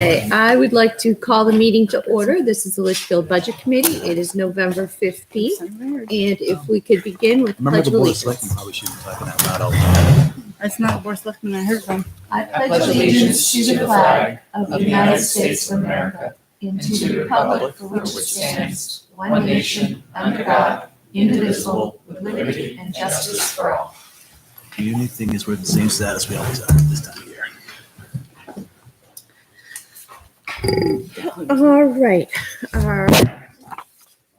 Okay, I would like to call the meeting to order. This is the Litchfield Budget Committee. It is November 15th. And if we could begin with Remember pledge the board of allegiance. selectmen probably shouldn't type in that loud all the time. It's not the board of selectmen I heard from. I pledge allegiance to the flag of the United States of America and to the republic for which it stands, one nation, under God, indivisible, with liberty and justice for all. The only thing is we're the same status we always are at this time of year. All right. Our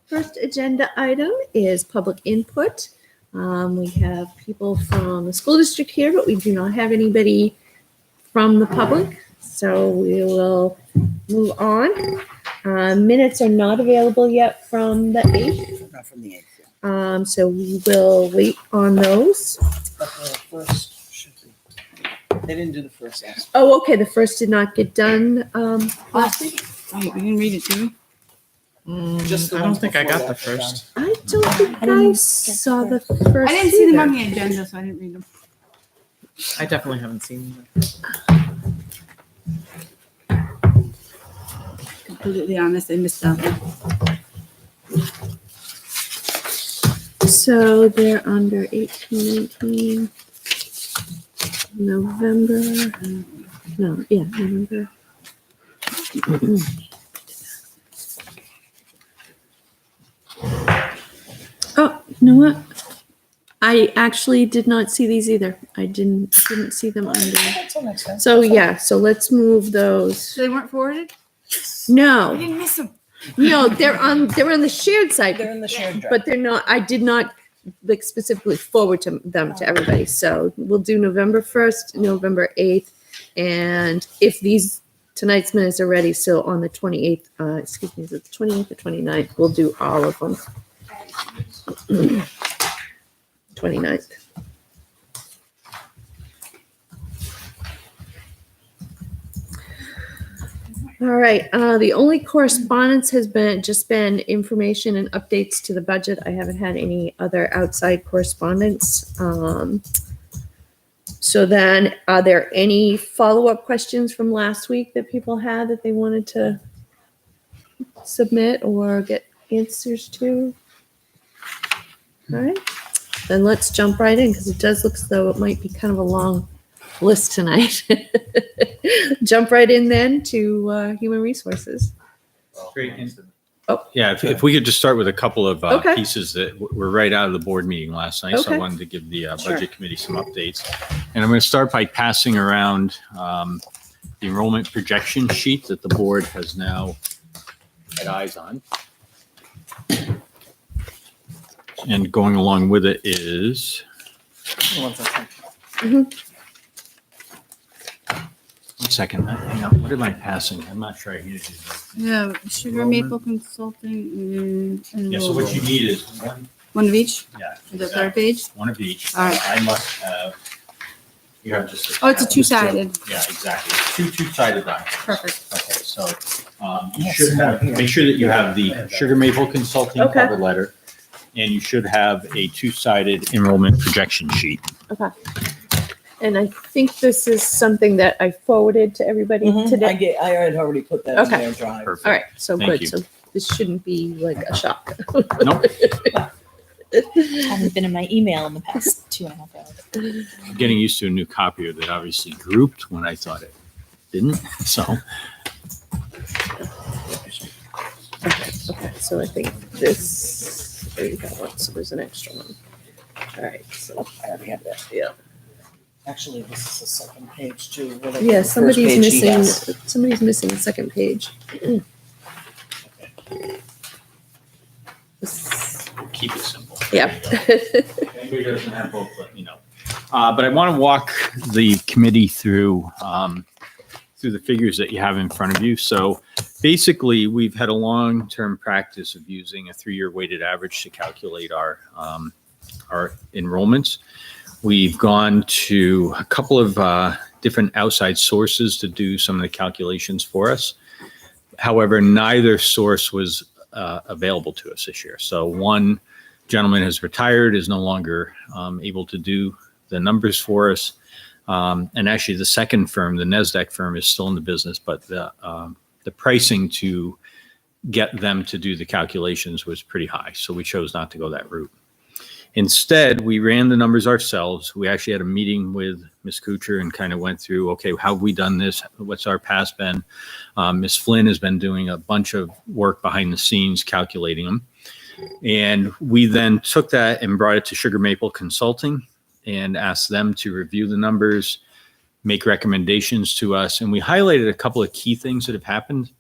first agenda item is public input. We have people from the school district here, but we do not have anybody from the public. So we will move on. Minutes are not available yet from the 8th. Not from the 8th. So we will wait on those. But the first should be. They didn't do the first aspect. Oh, okay. The first did not get done last week. Wait, we didn't read it, did we? Just the I don't ones think I before got the that were done. first. I don't think I saw the first. I didn't see them either. on the agenda, so I didn't read them. I definitely haven't seen them. Completely honest, I missed that one. So they're under 18, 19, November. No, yeah, November. Oh, you know what? I actually did not see these either. I didn't see them under. Until next time. So yeah, so let's move those. So they weren't forwarded? I No, didn't miss them. no, they're on the shared site. They're in the shared drive. But they're not, I did not like specifically forward to them to everybody. So we'll do November 1st, November 8th. And if tonight's minutes are ready, so on the 28th, excuse me, is it the 28th or 29th? We'll do all of them. 29th. All right, the only correspondence has just been information and updates to the budget. I haven't had any other outside correspondence. So then, are there any follow-up questions from last week that people had that they wanted to submit or get answers to? All right, then let's jump right in because it does look as though it might be kind of a long list tonight. Jump right in then to human resources. Great. Oh. Yeah, if we could just start with a couple of Okay. pieces that were right out of the board meeting last night. So Okay. I wanted to give the Sure. budget committee some updates. And I'm going to start by passing around the enrollment projection sheet that the board has now had eyes on. And going along with it is, One second. one second, hang on, what am I passing? I'm not sure I needed to do that. Yeah, Sugar Maple Consulting. And Yeah, so what you need is one of each? yeah, The third page? one of each. All right. I must have, you have just. Oh, it's a two-sided. Yeah, exactly. Two-sided documents. Perfect. Okay, so you should have, make sure that you have the Sugar Maple Consulting Okay. cover letter, and you should have a two-sided enrollment projection sheet. Okay. And I think this is something that I forwarded to everybody today. I had already put that Okay. in their drive. Perfect. All right, so Thank good. you. So this shouldn't be like a shock. Nope. Haven't been in my email in the past 2.5 hours. I'm getting used to a new copier that obviously grouped when I thought it didn't, so. Okay, so I think this, there you go, so there's an extra one. All right, so, I already have that. yeah. Actually, this is the second page too. where they Yeah, put the first page he has. somebody's missing the second page. This- Keep it simple. Yeah. If anybody doesn't have both, let me know. But I want to walk the committee through the figures that you have in front of you. So basically, we've had a long-term practice of using a 3-year weighted average to calculate our enrollments. We've gone to a couple of different outside sources to do some of the calculations for us. However, neither source was available to us this year. So one gentleman has retired, is no longer able to do the numbers for us. And actually the second firm, the NASDAQ firm, is still in the business, but the pricing to get them to do the calculations was pretty high. So we chose not to go that route. Instead, we ran the numbers ourselves. We actually had a meeting with Ms. Kuchar and kind of went through, okay, how have we done this? What's our past been? Ms. Flynn has been doing a bunch of work behind the scenes calculating them. And we then took that and brought it to Sugar Maple Consulting and asked them to review the numbers, make recommendations to us. And we highlighted a couple of key things that have happened.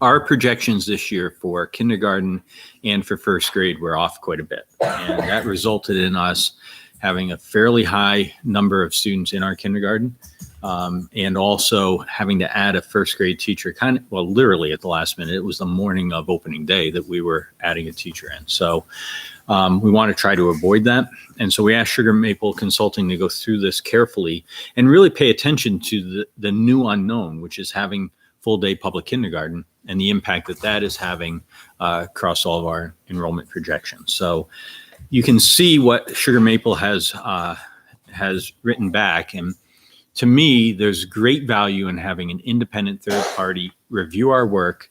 Our projections this year for kindergarten and for first grade were off quite a bit. And that resulted in us having a fairly high number of students in our kindergarten, and also having to add a first grade teacher literally at the last minute. It was the morning of opening day that we were adding a teacher in. So we want to try to avoid that. And so we asked Sugar Maple Consulting to go through this carefully and really pay attention to the new unknown, which is having full day public kindergarten and the impact that that is having across all of our enrollment projections. So you can see what Sugar Maple has written back. And to me, there's great value in having an independent third party review our work,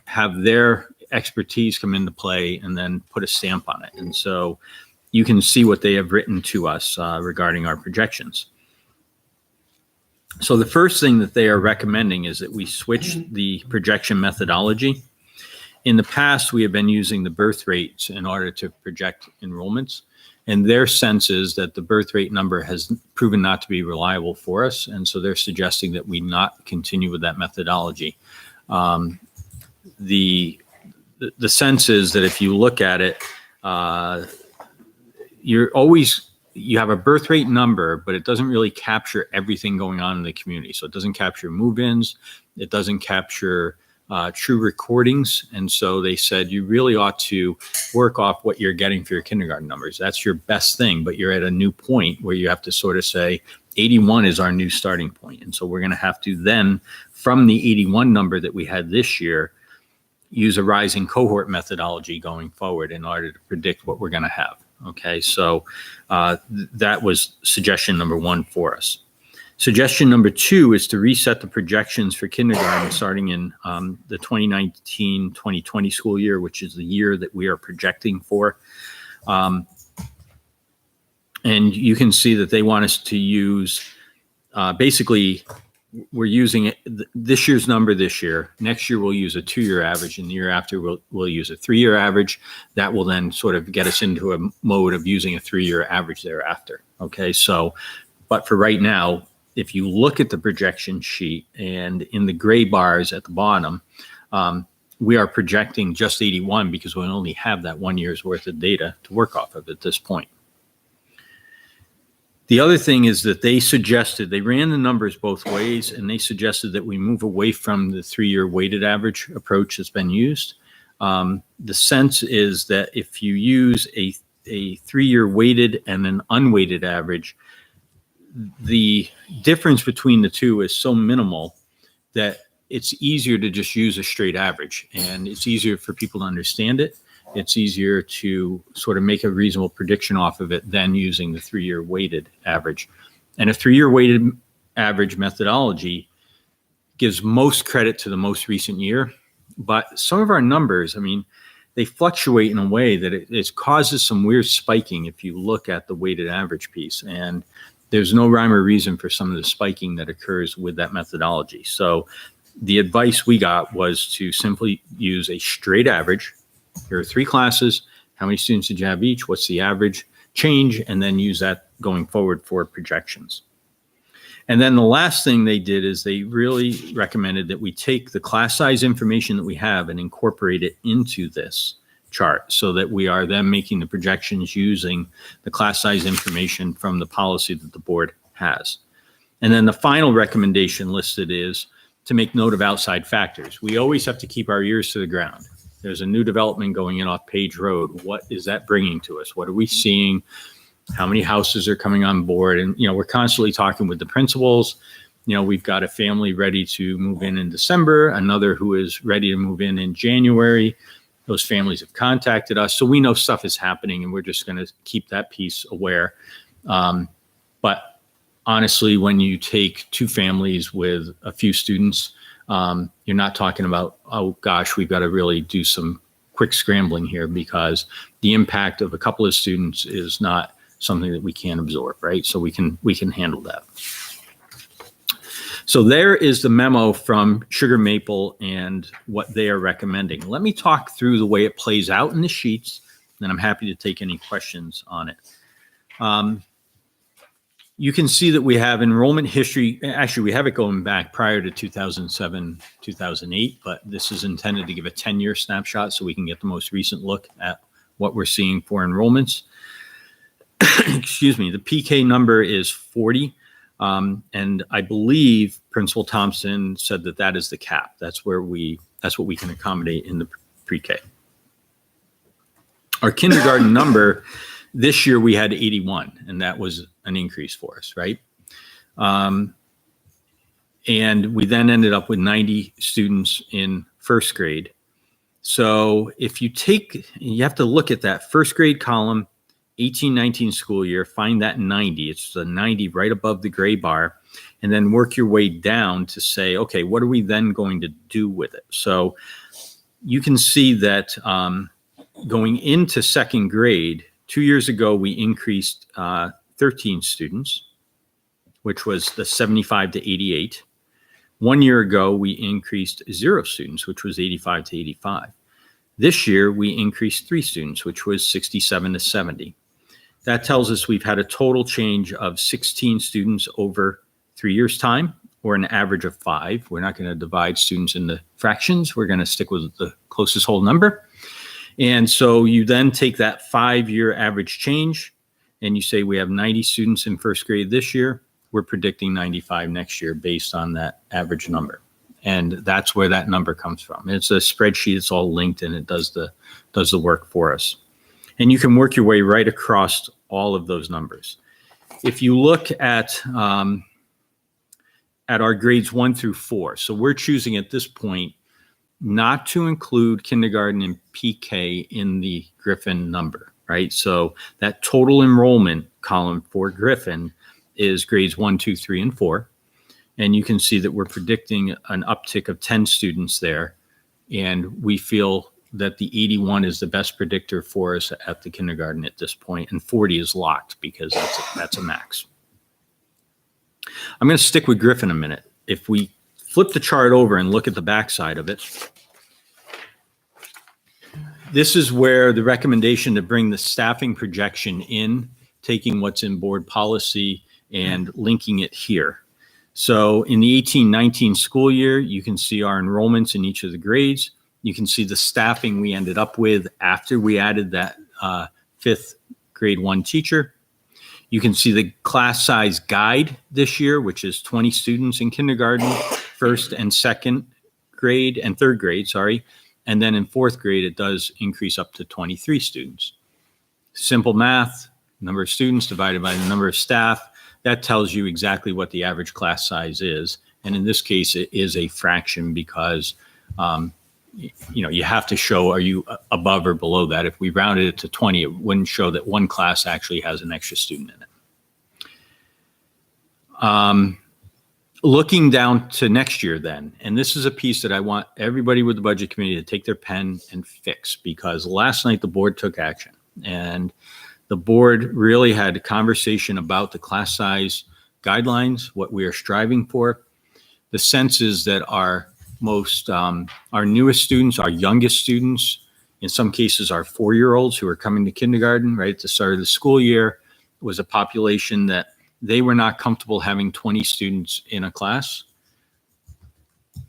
have their expertise come into play, and then put a stamp on it. And so you can see what they have written to us regarding our projections. So the first thing that they are recommending is that we switch the projection methodology. In the past, we have been using the birth rates in order to project enrollments, and their sense is that the birth rate number has proven not to be reliable for us, and so they're suggesting that we not continue with that methodology. The sense is that if you look at it, you have a birth rate number, but it doesn't really capture everything going on in the community. So it doesn't capture move-ins, it doesn't capture true recordings. And so they said you really ought to work off what you're getting for your kindergarten numbers. That's your best thing, but you're at a new point where you have to sort of say 81 is our new starting point. And so we're going to have to then, from the 81 number that we had this year, use a rising cohort methodology going forward in order to predict what we're going to have. Okay, so that was suggestion number one for us. Suggestion number two is to reset the projections for kindergarten starting in the 2019-2020 school year, which is the year that we are projecting for. And you can see that they want us to use, basically, we're using it, this year's number this year. Next year, we'll use a 2-year average, and the year after, we'll use a 3-year average. That will then sort of get us into a mode of using a 3-year average thereafter. Okay, so, but for right now, if you look at the projection sheet and in the gray bars at the bottom, we are projecting just 81 because we only have that 1 year's worth of data to work off of at this point. The other thing is that they ran the numbers both ways, and they suggested that we move away from the 3-year weighted average approach that's been used. The sense is that if you use a 3-year weighted and an unweighted average, the difference between the two is so minimal that it's easier to just use a straight average, and it's easier for people to understand it. It's easier to sort of make a reasonable prediction off of it than using the 3-year weighted average. And a 3-year weighted average methodology gives most credit to the most recent year, but some of our numbers, I mean, they fluctuate in a way that it causes some weird spiking if you look at the weighted average piece. And there's no rhyme or reason for some of the spiking that occurs with that methodology. So the advice we got was to simply use a straight average. Here are 3 classes. How many students did you have each? What's the average change? And then use that going forward for projections. And then the last thing they did is they really recommended that we take the class size information that we have and incorporate it into this chart so that we are then making the projections using the class size information from the policy that the board has. And then the final recommendation listed is to make note of outside factors. We always have to keep our ears to the ground. There's a new development going in off Page Road. What is that bringing to us? What are we seeing? How many houses are coming on board? And, we're constantly talking with the principals. We've got a family ready to move in December, another who is ready to move in January. Those families have contacted us. So we know stuff is happening, and we're just going to keep that piece aware. But honestly, when you take two families with a few students, you're not talking about, oh gosh, we've got to really do some quick scrambling here, because the impact of a couple of students is not something that we can't absorb, right? So we can handle that. So there is the memo from Sugar Maple and what they are recommending. Let me talk through the way it plays out in the sheets, and I'm happy to take any questions on it. You can see that we have enrollment history. Actually, we have it going back prior to 2007, 2008, but this is intended to give a 10-year snapshot so we can get the most recent look at what we're seeing for enrollments. Excuse me, the PK number is 40. And I believe Principal Thompson said that that is the cap. That's what we can accommodate in the pre-K. Our kindergarten number, this year we had 81, and that was an increase for us, right? And we then ended up with 90 students in first grade. So if you have to look at that first grade column, 18-19 school year, find that 90. It's the 90 right above the gray bar, and then work your way down to say, okay, what are we then going to do with it? So you can see that going into second grade, 2 years ago, we increased 13 students, which was the 75 to 88. 1 year ago, we increased 0 students, which was 85 to 85. This year, we increased 3 students, which was 67 to 70. That tells us we've had a total change of 16 students over 3 years' time, or an average of 5. We're not going to divide students into fractions. We're going to stick with the closest whole number. And so you then take that 5-year average change, and you say we have 90 students in first grade this year. We're predicting 95 next year based on that average number. And that's where that number comes from. It's a spreadsheet. It's all linked, and it does the work for us. And you can work your way right across all of those numbers. If you look at our grades 1 through 4, so we're choosing at this point not to include kindergarten and PK in the Griffin number, right? So that total enrollment column for Griffin is grades 1, 2, 3, and 4. And you can see that we're predicting an uptick of 10 students there. And we feel that the 81 is the best predictor for us at the kindergarten at this point, and 40 is locked because that's a max. I'm going to stick with Griffin a minute. If we flip the chart over and look at the backside of it, this is where the recommendation to bring the staffing projection in, taking what's in board policy and linking it here. So in the 18-19 school year, you can see our enrollments in each of the grades. You can see the staffing we ended up with after we added that 5th grade 1 teacher. You can see the class size guide this year, which is 20 students in kindergarten, first and second grade, and third grade, sorry. And then in fourth grade, it does increase up to 23 students. Simple math, number of students divided by the number of staff, that tells you exactly what the average class size is. And in this case, it is a fraction because you have to show, are you above or below that? If we rounded it to 20, it wouldn't show that one class actually has an extra student in it. Looking down to next year then, and this is a piece that I want everybody with the budget committee to take their pen and fix, because last night the board took action, and the board really had a conversation about the class size guidelines, what we are striving for. The sense is that our newest students, our youngest students, in some cases our 4-year-olds who are coming to kindergarten right at the start of the school year, was a population that they were not comfortable having 20 students in a class.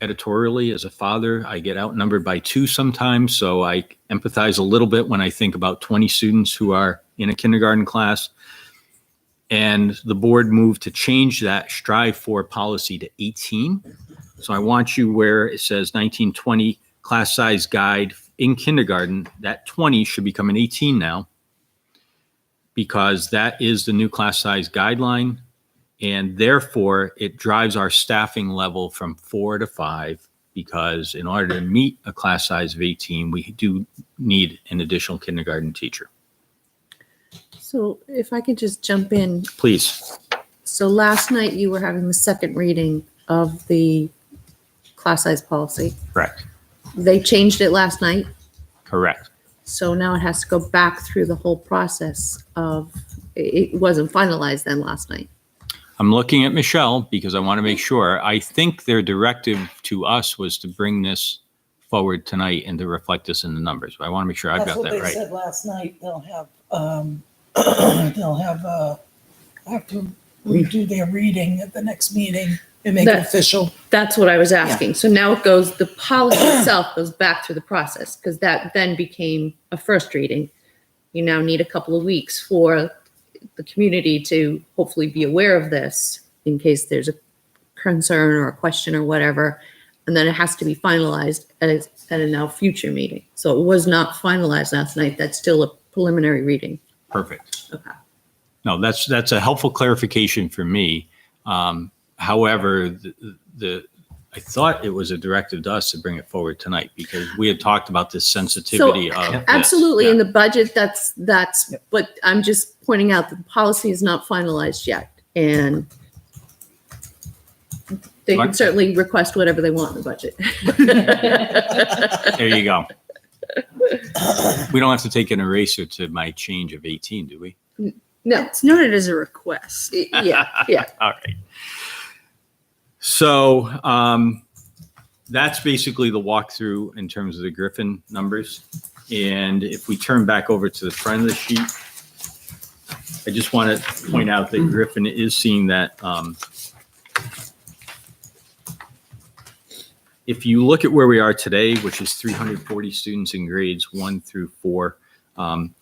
Editorially, as a father, I get outnumbered by 2 sometimes, so I empathize a little bit when I think about 20 students who are in a kindergarten class. And the board moved to change that strive for policy to 18. So I want you where it says 1920 class size guide in kindergarten, that 20 should become an 18 now, because that is the new class size guideline. And therefore it drives our staffing level from 4 to 5, because in order to meet a class size of 18, we do need an additional kindergarten teacher. So if I could just jump in. Please. So last night you were having the second reading of the class size policy. Correct. They changed it last night. Correct. So now it has to go back through the whole process of, it wasn't finalized then last night. I'm looking at Michelle because I want to make sure. I think their directive to us was to bring this forward tonight and to reflect this in the numbers. But I want to make sure I've That's got what that they right. said last night. They'll have, have to redo their reading at the next meeting and make it That- official. That's what I was asking. So now it goes, the policy itself goes back through the process because that then became a first reading. You now need a couple of weeks for the community to hopefully be aware of this in case there's a concern or a question or whatever. And then it has to be finalized at a now future meeting. So it was not finalized last night. That's still a preliminary reading. Perfect. Okay. No, that's a helpful clarification for me. However, I thought it was a directive to us to bring it forward tonight because we had talked about this sensitivity of this. Absolutely. Yeah. In the budget, that's, but I'm just pointing out that the policy is not finalized yet. And they can Right. certainly request whatever they want in the budget. There you go. We don't have to take an eraser to my change of 18, do we? No, It's noted as a request. yeah. All right. So that's basically the walkthrough in terms of the Griffin numbers. And if we turn back over to the front of the sheet, I just want to point out that Griffin is seeing that. If you look at where we are today, which is 340 students in grades 1 through 4,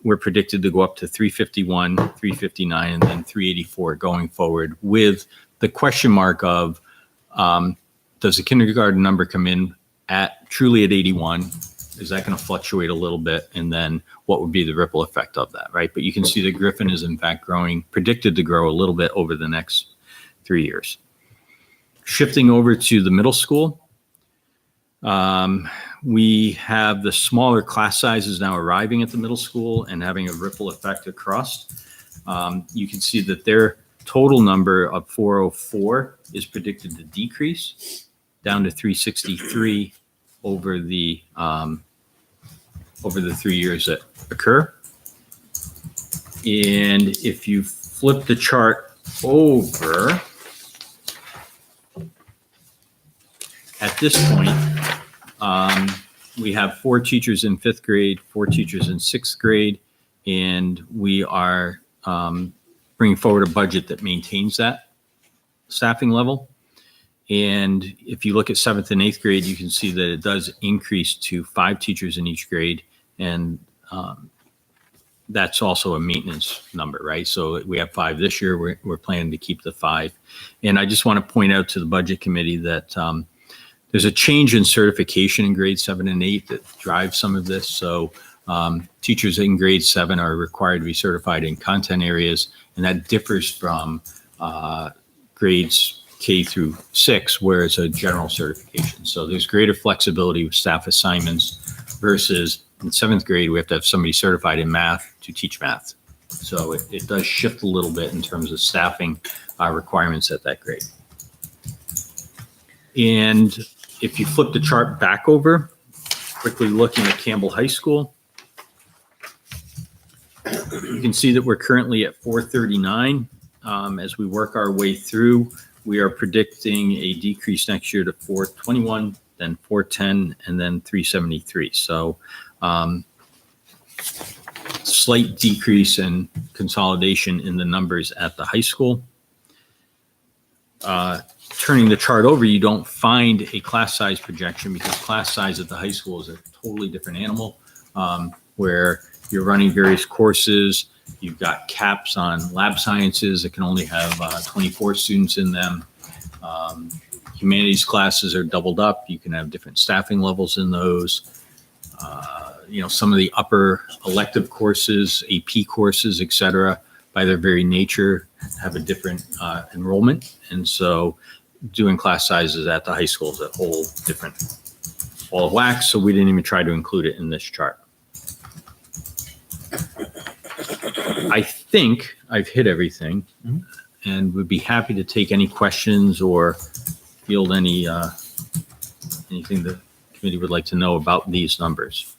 we're predicted to go up to 351, 359, and then 384 going forward with the question mark of, does the kindergarten number come in truly at 81? Is that going to fluctuate a little bit? And then what would be the ripple effect of that, right? But you can see that Griffin is in fact growing, predicted to grow a little bit over the next 3 years. Shifting over to the middle school, we have the smaller class sizes now arriving at the middle school and having a ripple effect across. You can see that their total number of 404 is predicted to decrease down to 363 over the 3 years that occur. And if you flip the chart over, at this point, we have 4 teachers in 5th grade, 4 teachers in 6th grade, and we are bringing forward a budget that maintains that staffing level. And if you look at 7th and 8th grade, you can see that it does increase to 5 teachers in each grade. And that's also a maintenance number, right? So we have 5 this year. We're planning to keep the 5. And I just want to point out to the budget committee that there's a change in certification in grade 7 and 8 that drives some of this. So teachers in grade 7 are required to be certified in content areas, and that differs from grades K through 6, where it's a general certification. So there's greater flexibility with staff assignments versus in 7th grade, we have to have somebody certified in math to teach math. So it does shift a little bit in terms of staffing requirements at that grade. And if you flip the chart back over, quickly looking at Campbell High School, you can see that we're currently at 439. As we work our way through, we are predicting a decrease next year to 421, then 410, and then 373. So slight decrease in consolidation in the numbers at the high school. Turning the chart over, you don't find a class size projection because class size at the high school is a totally different animal, where you're running various courses. You've got caps on lab sciences that can only have 24 students in them. Humanities classes are doubled up. You can have different staffing levels in those. Some of the upper elective courses, AP courses, et cetera, by their very nature, have a different enrollment. And so doing class sizes at the high school is a whole different ball of wax. So we didn't even try to include it in this chart. I think I've hit everything. and would be happy to take any questions or field any anything the committee would like to know about these numbers.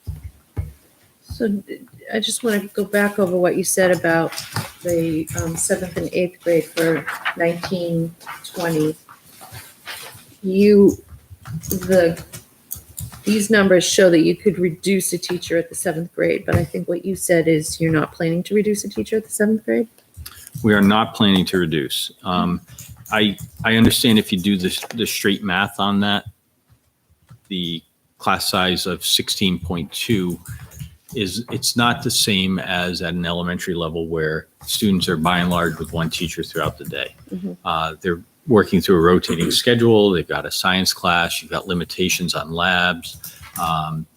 So I just want to go back over what you said about the 7th and 8th grade for 1920. These numbers show that you could reduce a teacher at the 7th grade, but I think what you said is you're not planning to reduce a teacher at the 7th grade? We are not planning to reduce. I understand if you do the straight math on that, the class size of 16.2 it's not the same as at an elementary level where students are by and large with one teacher throughout the day. They're working through a rotating schedule. They've got a science class. You've got limitations on labs.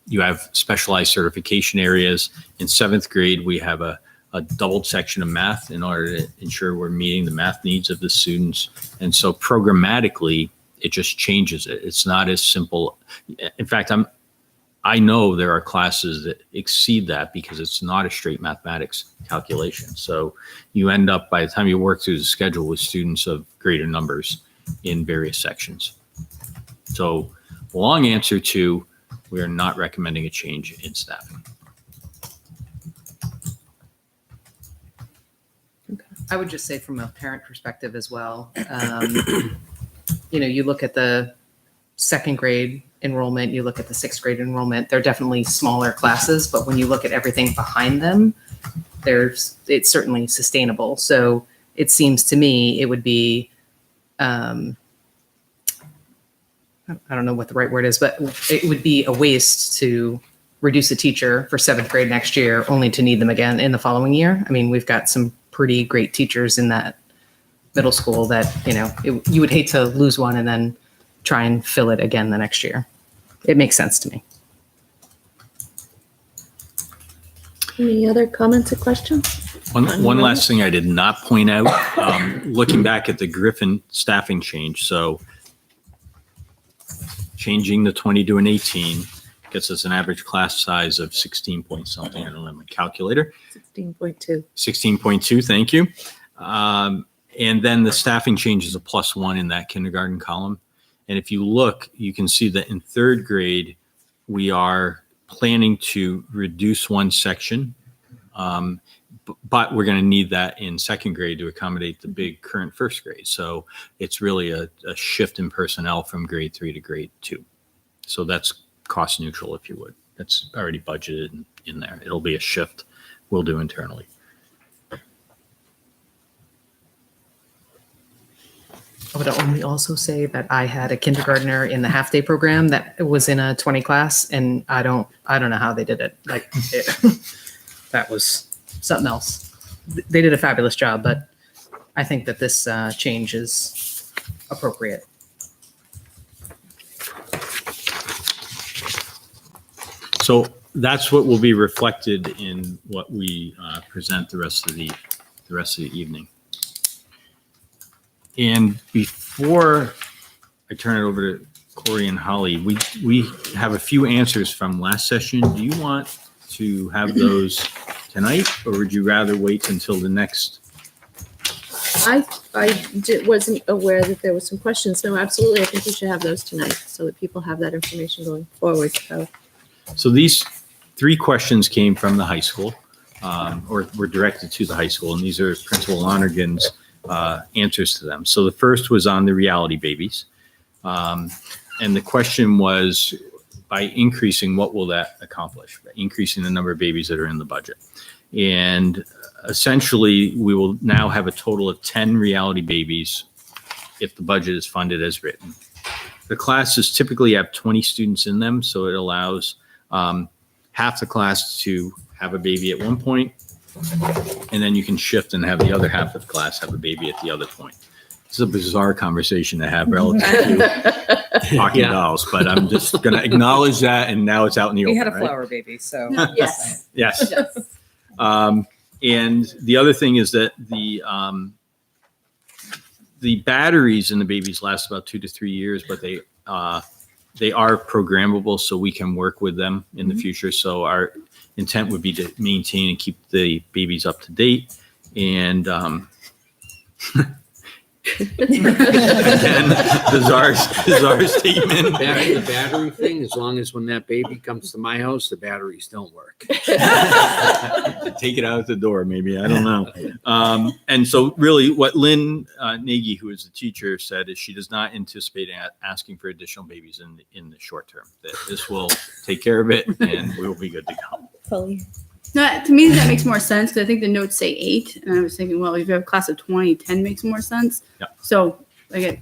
You have specialized certification areas. In 7th grade, we have a doubled section of math in order to ensure we're meeting the math needs of the students. And so programmatically, it just changes it. It's not as simple. In fact, I know there are classes that exceed that because it's not a straight mathematics calculation. So you end up, by the time you work through the schedule, with students of greater numbers in various sections. So the long answer to, we are not recommending a change in staffing. I would just say from a parent perspective as well, you look at the 2nd grade enrollment, you look at the 6th grade enrollment, they're definitely smaller classes, but when you look at everything behind them, it's certainly sustainable. So it seems to me it would be, I don't know what the right word is, but it would be a waste to reduce a teacher for 7th grade next year, only to need them again in the following year. I mean, we've got some pretty great teachers in that middle school that, you would hate to lose one and then try and fill it again the next year. It makes sense to me. Any other comments or questions? One last thing I did not point out, looking back at the Griffin staffing change. So changing the 20 to an 18 gets us an average class size of 16 point something. I don't have my calculator. 16.2. 16.2, thank you. And then the staffing change is a +1 in that kindergarten column. And if you look, you can see that in 3rd grade, we are planning to reduce one section, but we're going to need that in 2nd grade to accommodate the big current 1st grade. So it's really a shift in personnel from grade 3 to grade 2. So that's cost neutral, if you would. That's already budgeted in there. It'll be a shift we'll do internally. I would only also say that I had a kindergartner in the half-day program that was in a 20 class, and I don't know how they did it. That was something else. They did a fabulous job, but I think that this change is appropriate. So that's what will be reflected in what we present the rest of the evening. And before I turn it over to Corey and Holly, we have a few answers from last session. Do you want to have those tonight, or would you rather wait until the next? Wasn't aware that there were some questions. No, absolutely. I think we should have those tonight so that people have that information going forward. So these 3 questions came from the high school, or were directed to the high school, and these are Principal Lonergan's answers to them. So the first was on the reality babies. And the question was, by increasing, what will that accomplish? By increasing the number of babies that are in the budget. And essentially, we will now have a total of 10 reality babies if the budget is funded as written. The classes typically have 20 students in them, so it allows half the class to have a baby at one point, and then you can shift and have the other half of the class have a baby at the other point. It's a bizarre conversation to have relative to talking dolls, but I'm just going to acknowledge that, and now it's out in the open. We had a right? flower baby, so. Yes. Yes. And the other thing is that the batteries in the babies last about 2 to 3 years, but they are programmable, so we can work with them in the future. So our intent would be to maintain and keep the babies up to date. And Again, bizarre statement. The battery thing, as long as when that baby comes to my house, the batteries don't work. Take it out the door, maybe. I don't know. And so really what Lynn Nagy, who is the teacher, said is she does not anticipate asking for additional babies in the short term. That this will take care of it and we will be good to go. Fully. No, to me, that makes more sense because I think the notes say 8. And I was thinking, well, if you have a class of 20, 10 makes more sense. Yeah. So, like,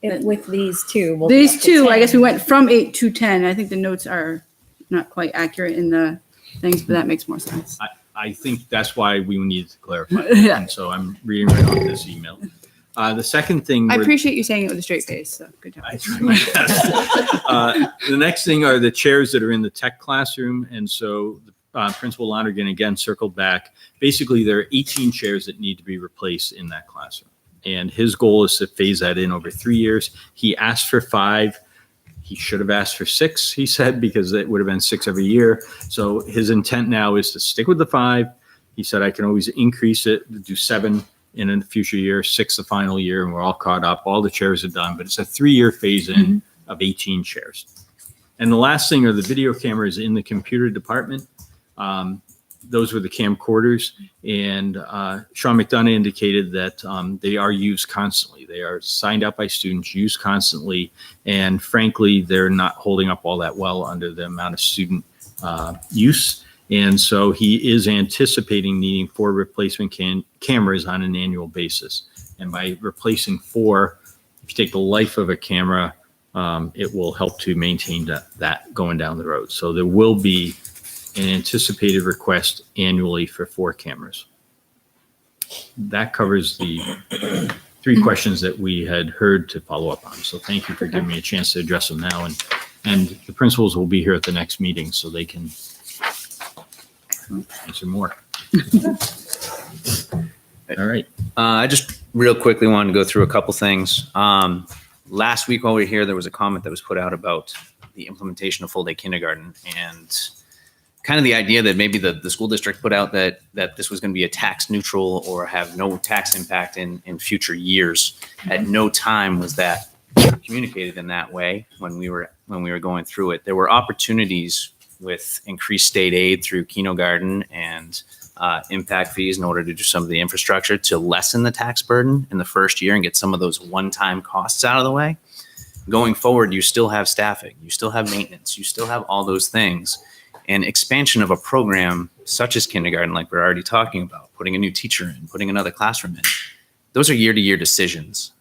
With these two, we'll these be up to two, I 10. guess we went from 8 to 10. I think the notes are not quite accurate in the things, but that makes more sense. I think that's why we needed to clarify. Yeah. And so I'm reading right off this email. The second thing. I we're- appreciate you saying it with a straight face. So good job. I try my best. The next thing are the chairs that are in the tech classroom. And so Principal Lonergan again circled back. Basically, there are 18 chairs that need to be replaced in that classroom. And his goal is to phase that in over 3 years. He asked for 5. He should have asked for 6, he said, because it would have been 6 every year. So his intent now is to stick with the 5. He said, I can always increase it, do 7 in a future year, 6 the final year, and we're all caught up. All the chairs are done, but it's a 3-year phase in of 18 chairs. And the last thing are the video cameras in the computer department. Those were the camcorders, and Sean McDonough indicated that they are used constantly. They are signed up by students, used constantly, and frankly, they're not holding up all that well under the amount of student use. And so he is anticipating needing 4 replacement cameras on an annual basis. And by replacing 4, if you take the life of a camera, it will help to maintain that going down the road. So there will be an anticipated request annually for 4 cameras. That covers the 3 questions that we had heard to follow up on. So thank you for giving me a chance to address them now. And the principals will be here at the next meeting so they can answer more. All right. I just real quickly wanted to go through a couple things. Last week while we were here, there was a comment that was put out about the implementation of full-day kindergarten and kind of the idea that maybe the school district put out that this was going to be a tax neutral or have no tax impact in future years. At no time was that communicated in that way when we were going through it. There were opportunities with increased state aid through kindergarten and impact fees in order to do some of the infrastructure to lessen the tax burden in the first year and get some of those one-time costs out of the way. Going forward, you still have staffing, you still have maintenance, you still have all those things. And expansion of a program such as kindergarten, like we're already talking about, putting a new teacher in, putting another classroom in, those are year-to-year decisions.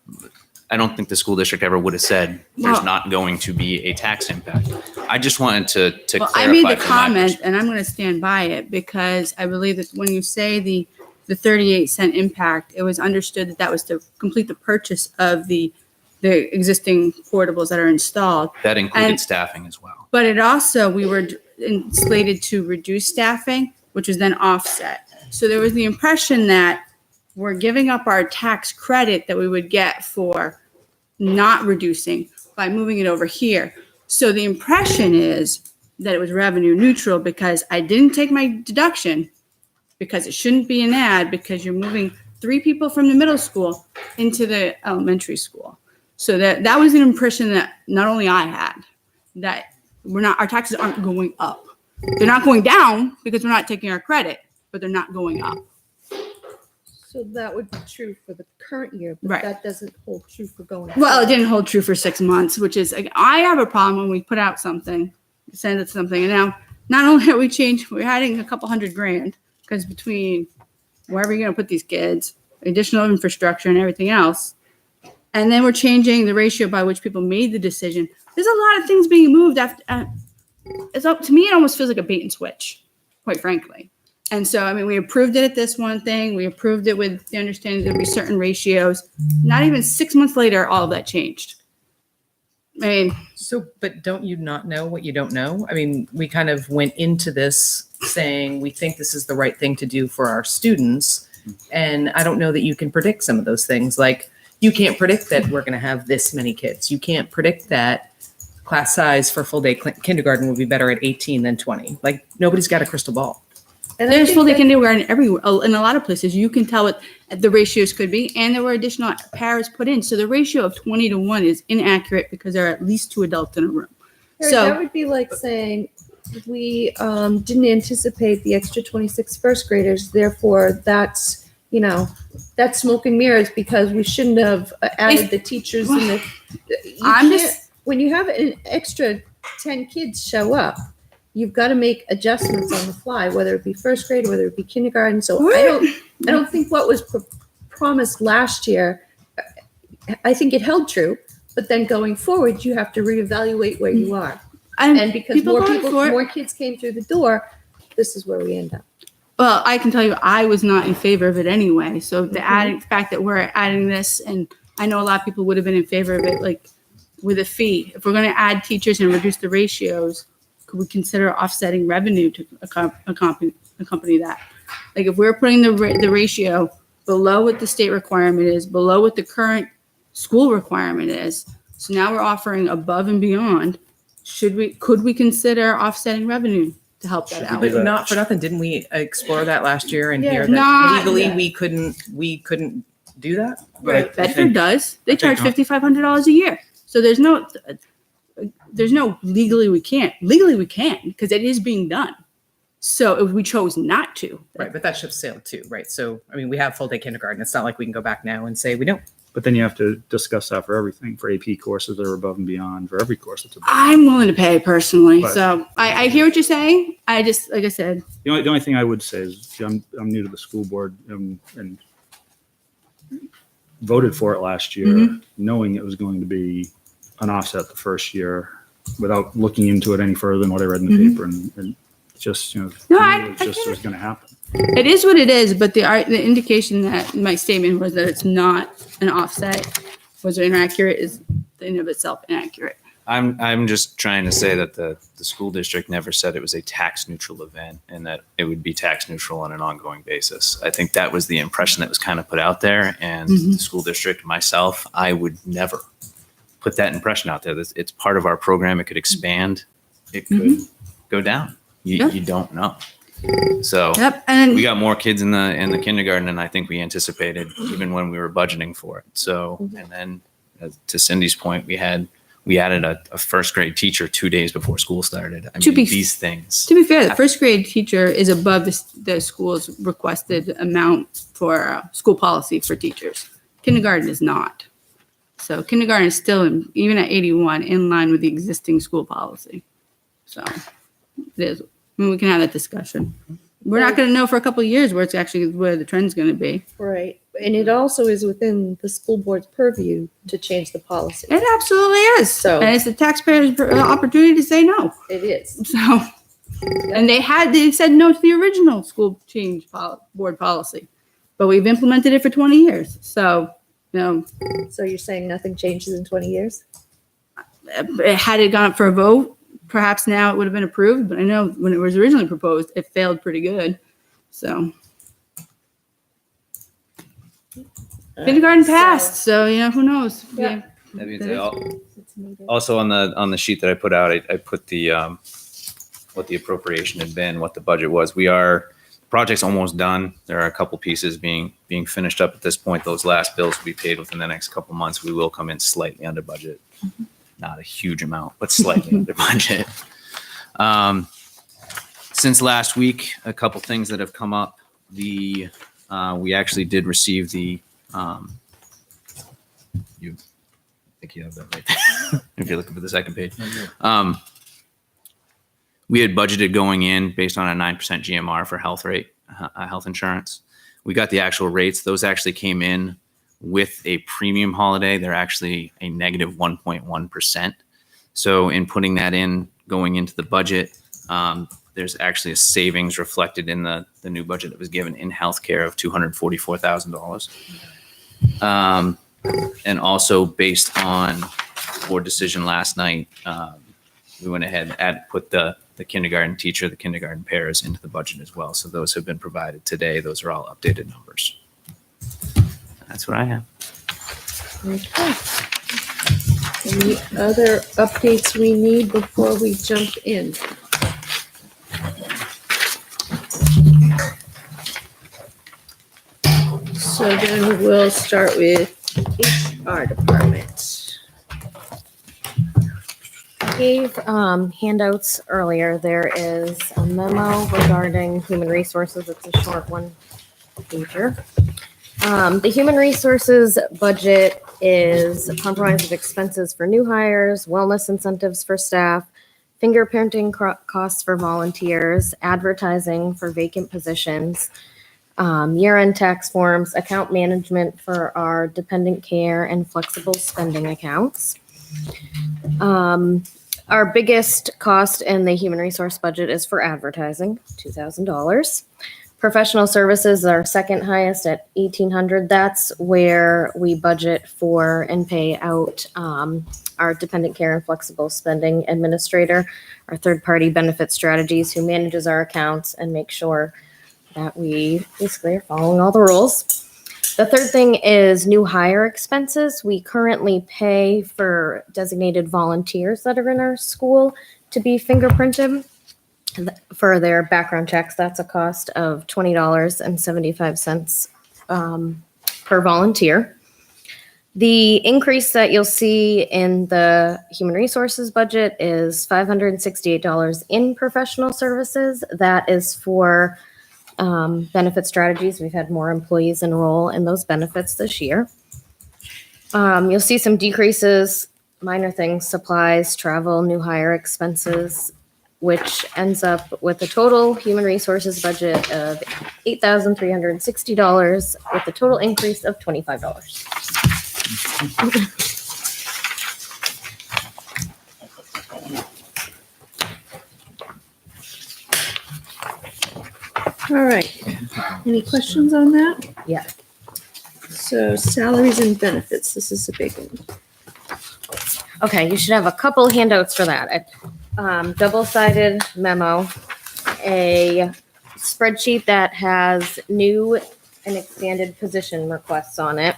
I don't think the school district ever would have said there's not going to be a tax impact. I just wanted to clarify. I made the from my comment, and I'm going to stand by it because I believe that when you say the 38-cent impact, it was understood that that was to complete the purchase of the existing portables that are installed. That included And- staffing as well. But it also, we were slated to reduce staffing, which was then offset. So there was the impression that we're giving up our tax credit that we would get for not reducing by moving it over here. So the impression is that it was revenue neutral because I didn't take my deduction because it shouldn't be an ad because you're moving 3 people from the middle school into the elementary school. So that was an impression that not only I had, that our taxes aren't going up. They're not going down because we're not taking our credit, but they're not going up. So that would be true for the current year, but Right. that doesn't hold true for going. Well, it forward. didn't hold true for 6 months, which is, I have a problem when we put out something, send it something, and now not only have we changed, we're adding a couple $100,000 because between wherever you're going to put these kids, additional infrastructure and everything else, and then we're changing the ratio by which people made the decision. There's a lot of things being moved after. It's up to me. It almost feels like a bait and switch, quite frankly. And so, I mean, we approved it at this one thing. We approved it with the understanding there'd be certain ratios. Not even 6 months later, all of that changed. I mean, So, but don't you not know what you don't know? I mean, we kind of went into this saying we think this is the right thing to do for our students. And I don't know that you can predict some of those things. Like, you can't predict that we're going to have this many kids. You can't predict that class size for full day kindergarten will be better at 18 than 20. Like, nobody's got a crystal ball. And I There's think full day that- kindergarten everywhere. In a lot of places, you can tell what the ratios could be, and there were additional paras put in. So the ratio of 20-1 is inaccurate because there are at least 2 adults in a room. Eric, So- that would be like saying we didn't anticipate the extra 26 first graders, therefore that's smoke and mirrors because we shouldn't have added the teachers and the. When you have an extra 10 kids show up, you've got to make adjustments on the fly, whether it be first grade, whether it be kindergarten. So I don't think what was promised last year. I think it held true, but then going forward, you have to reevaluate where you are. And because more kids came through the door, this is where we end up. Well, I can tell you, I was not in favor of it anyway. So the fact that we're adding this, and I know a lot of people would have been in favor of it, like with a fee. If we're going to add teachers and reduce the ratios, could we consider offsetting revenue to accompany that? Like if we're putting the ratio below what the state requirement is, below what the current school requirement is, so now we're offering above and beyond. Could we consider offsetting revenue to help that out? But not for nothing, didn't we explore that last year and hear Not- that legally we couldn't do that? Right. Bedford does. They charge $5,500 a year. So there's no legally we can't. Legally we can because it is being done. So if we chose not to. Right, but that ship sailed too, right? So I mean, we have full day kindergarten. It's not like we can go back now and say we don't. But then you have to discuss that for everything, for AP courses that are above and beyond, for every course that's above. I'm willing to pay personally. But- So I hear what you're saying. I just, like I said, The only thing I would say is I'm new to the school board and voted for it last year, knowing it was going to be an offset the first year without looking into it any further than what I read in the paper and just, No, it just was going to happen. it is what it is. But the indication that my statement was that it's not an offset was inaccurate is in of itself inaccurate. I'm just trying to say that the school district never said it was a tax neutral event and that it would be tax neutral on an ongoing basis. I think that was the impression that was kind of put out there, and the school district, myself, I would never put that impression out there. It's part of our program. It could expand. It could go down. You don't know. So And we got more kids in the kindergarten than I think we anticipated, even when we were budgeting for it. So, and then to Cindy's point, we added a first grade teacher 2 days before school started. I mean, these things. to be fair, the first grade teacher is above the school's requested amount for school policy for teachers. Kindergarten is not. So kindergarten is still, even at 81, in line with the existing school policy. So it is. I mean, we can have that discussion. We're not going to know for a couple of years where the trend's going to be. Right. And it also is within the school board's purview to change the policy. It absolutely is. So- and it's the taxpayer's opportunity to say no. It is. So, and they said no to the original school change board policy, but we've implemented it for 20 years. So, So you're saying nothing changes in 20 years? had it gone up for a vote, perhaps now it would have been approved. But I know when it was originally proposed, it failed pretty good. So kindergarten passed. So who knows? Yeah. Also on the sheet that I put out, I put the what the appropriation had been, what the budget was. The project's almost done. There are a couple pieces being finished up at this point. Those last bills will be paid within the next couple months. We will come in slightly under budget. Not a huge amount, but slightly under budget. Since last week, a couple things that have come up. We actually did receive the you think you have that right there if you're looking for the second page. We had budgeted going in based on a 9% GMR for health insurance. We got the actual rates. Those actually came in with a premium holiday. They're actually a negative 1.1%. So in putting that in, going into the budget, there's actually a savings reflected in the new budget that was given in healthcare of $244,000. And also based on board decision last night, we went ahead and put the kindergarten teacher, the kindergarten pairs into the budget as well. So those have been provided today. Those are all updated numbers. That's what I have. Okay. Any other updates we need before we jump in? So then we'll start with HR department. Gave handouts earlier. There is a memo regarding human resources. It's a short one pager. The human resources budget is comprised of expenses for new hires, wellness incentives for staff, fingerprinting costs for volunteers, advertising for vacant positions, year-end tax forms, account management for our dependent care and flexible spending accounts. Our biggest cost in the human resource budget is for advertising, $2,000. Professional services are second highest at $1,800. That's where we budget for and pay out our dependent care and flexible spending administrator, our third-party benefit strategies who manages our accounts and makes sure that we basically are following all the rules. The third thing is new hire expenses. We currently pay for designated volunteers that are in our school to be fingerprinted for their background checks. That's a cost of $20.75 per volunteer. The increase that you'll see in the human resources budget is $568 in professional services. That is for benefit strategies. We've had more employees enroll in those benefits this year. You'll see some decreases, minor things, supplies, travel, new hire expenses, which ends up with a total human resources budget of $8,360 with a total increase of $25. All right. Any questions on that? Yeah. So salaries and benefits, this is a big one. Okay, you should have a couple handouts for that. A double-sided memo, a spreadsheet that has new and expanded position requests on it,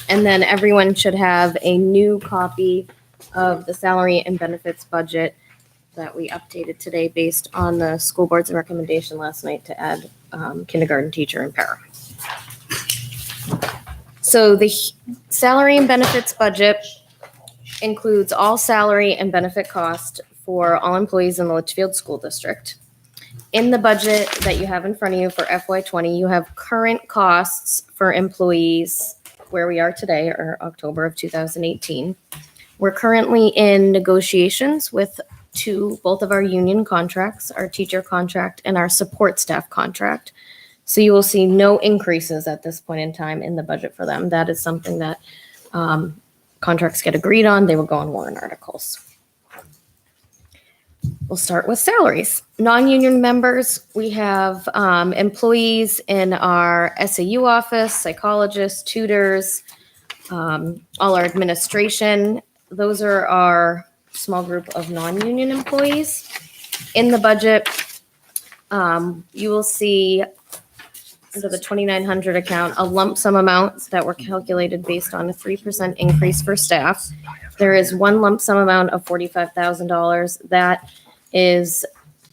and then everyone should have a new copy of the salary and benefits budget that we updated today based on the school board's recommendation last night to add kindergarten teacher and para. So the salary and benefits budget includes all salary and benefit cost for all employees in the Litchfield School District. In the budget that you have in front of you for FY20, you have current costs for employees where we are today, or October of 2018. We're currently in negotiations with both of our union contracts, our teacher contract and our support staff contract. So you will see no increases at this point in time in the budget for them. That is something that contracts get agreed on. They will go on warrant articles. We'll start with salaries. Non-union members, we have employees in our SAU office, psychologists, tutors, all our administration. Those are our small group of non-union employees. In the budget, you will see under the 2,900 account, a lump sum amount that were calculated based on a 3% increase for staff. There is one lump sum amount of $45,000 that is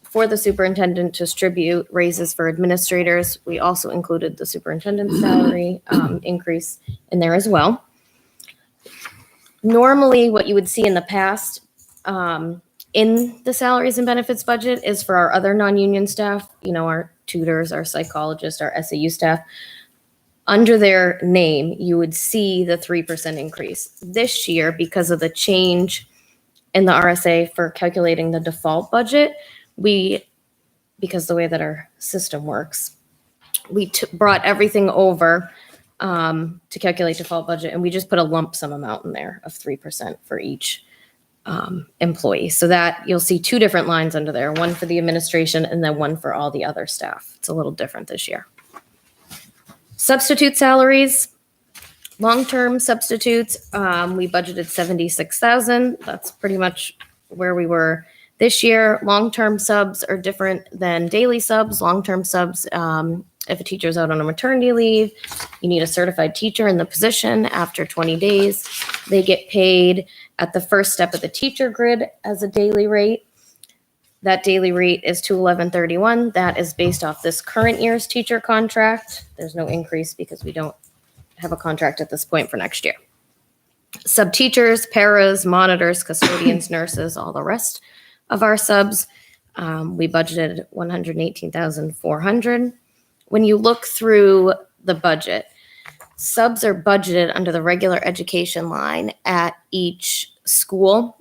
for the superintendent to distribute raises for administrators. We also included the superintendent's salary increase in there as well. Normally, what you would see in the past in the salaries and benefits budget is for our other non-union staff, our tutors, our psychologists, our SAU staff. Under their name, you would see the 3% increase. This year, because of the change in the RSA for calculating the default budget, because the way that our system works, we brought everything over to calculate default budget, and we just put a lump sum amount in there of 3% for each employee. So that you'll see two different lines under there, one for the administration and then one for all the other staff. It's a little different this year. Substitute salaries, long-term substitutes, we budgeted $76,000. That's pretty much where we were this year. Long-term subs are different than daily subs. Long-term subs, if a teacher's out on a maternity leave, you need a certified teacher in the position. After 20 days, they get paid at the first step of the teacher grid as a daily rate. That daily rate is $211.31. That is based off this current year's teacher contract. There's no increase because we don't have a contract at this point for next year. Sub teachers, paras, monitors, custodians, nurses, all the rest of our subs. We budgeted $118,400. When you look through the budget, subs are budgeted under the regular education line at each school.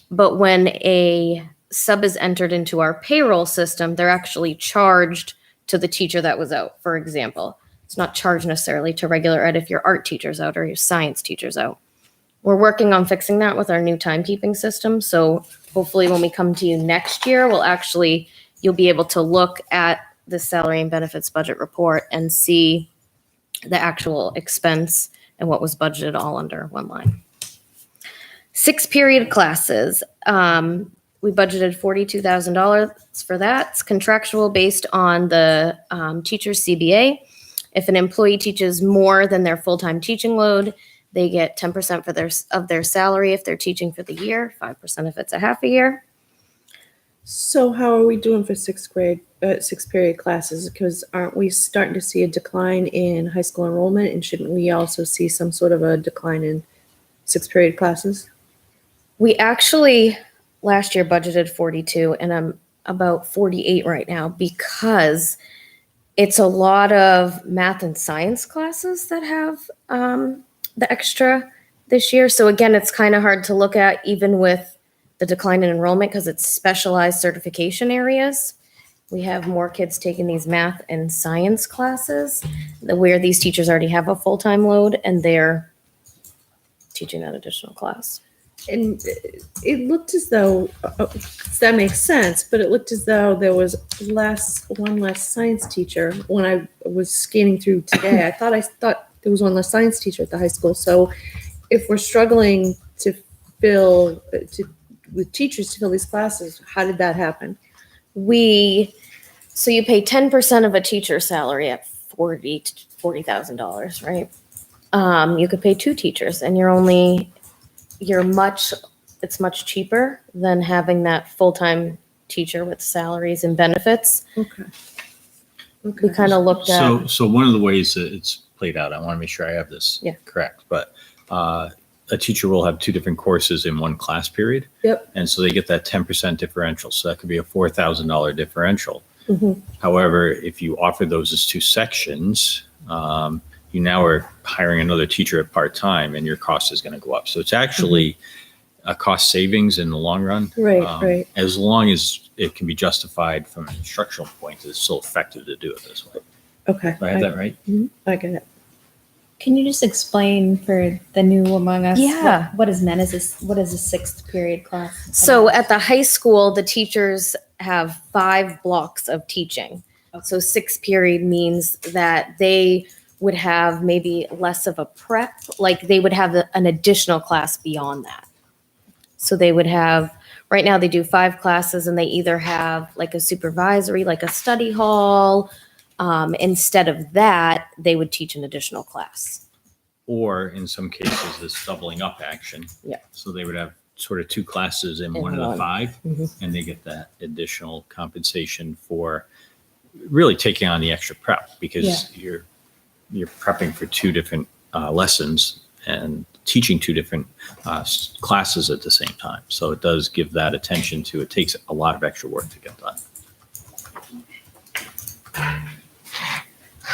But when a sub is entered into our payroll system, they're actually charged to the teacher that was out. For example, it's not charged necessarily to regular ed if your art teacher's out or your science teacher's out. We're working on fixing that with our new timekeeping system. So hopefully when we come to you next year, you'll be able to look at the salary and benefits budget report and see the actual expense and what was budgeted all under one line. 6 period classes. We budgeted $42,000 for that. It's contractual based on the teacher's CBA. If an employee teaches more than their full-time teaching load, they get 10% of their salary if they're teaching for the year, 5% if it's a half a year. So how are we doing for 6 period classes? Because aren't we starting to see a decline in high school enrollment? And shouldn't we also see some sort of a decline in 6 period classes? We actually last year budgeted 42 and I'm about 48 right now because it's a lot of math and science classes that have the extra this year. So again, it's kind of hard to look at even with the decline in enrollment because it's specialized certification areas. We have more kids taking these math and science classes where these teachers already have a full-time load and they're teaching that additional class. And it looked as though, that makes sense, but it looked as though there was one less science teacher. When I was scanning through today, I thought there was one less science teacher at the high school. So if we're struggling with teachers to fill these classes, how did that happen? So you pay 10% of a teacher's salary at $40,000, right? You could pay 2 teachers and it's much cheaper than having that full-time teacher with salaries and benefits. Okay. We kind of looked at. So one of the ways that it's played out, I want to make sure I have this Yeah. correct, but a teacher will have 2 different courses in one class period. Yep. And so they get that 10% differential. So that could be a $4,000 differential. Mhm. However, if you offer those as 2 sections, you now are hiring another teacher at part-time and your cost is going to go up. So it's actually a cost savings in the long run. Right, right. As long as it can be justified from an instructional point, it's still effective to do it this way. Okay. Do I have that right? I get it. Can you just explain for the new among us? Yeah. What is meant as what is a 6th period class? So at the high school, the teachers have 5 blocks of teaching. So 6 period means that they would have maybe less of a prep, like they would have an additional class beyond that. So they would have, right now they do 5 classes and they either have like a supervisory, like a study hall. Instead of that, they would teach an additional class. Or in some cases, this doubling up action. Yeah. So they would have sort of 2 classes in one of the 5, and they get that additional compensation for really taking on the extra prep because you're prepping for 2 different lessons and teaching 2 different classes at the same time. So it does give that attention to, it takes a lot of extra work to get done.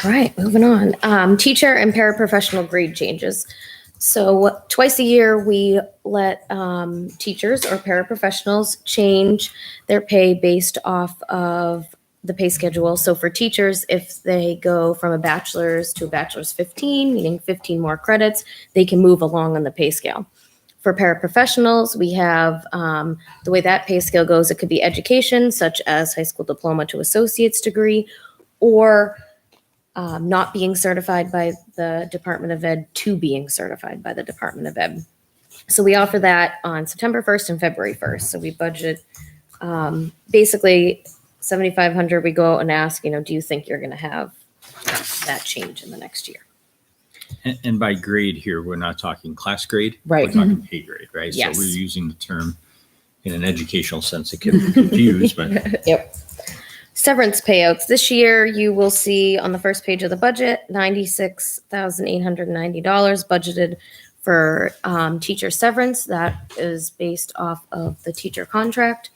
All right, moving on. Teacher and paraprofessional grade changes. So twice a year, we let teachers or paraprofessionals change their pay based off of the pay schedule. So for teachers, if they go from a bachelor's to a bachelor's 15, meaning 15 more credits, they can move along on the pay scale. For paraprofessionals, we have the way that pay scale goes, it could be education, such as high school diploma to associate's degree, or not being certified by the Department of Ed to being certified by the Department of Ed. So we offer that on September 1st and February 1st. So we budget basically $7,500. We go out and ask, do you think you're going to have that change in the next year? And by grade here, we're not talking class grade. Right. We're talking pay grade, right? Yes. So we're using the term in an educational sense. It can be confused, but Yep. Severance payouts. This year, you will see on the first page of the budget, $96,890 budgeted for teacher severance. That is based off of the teacher contract.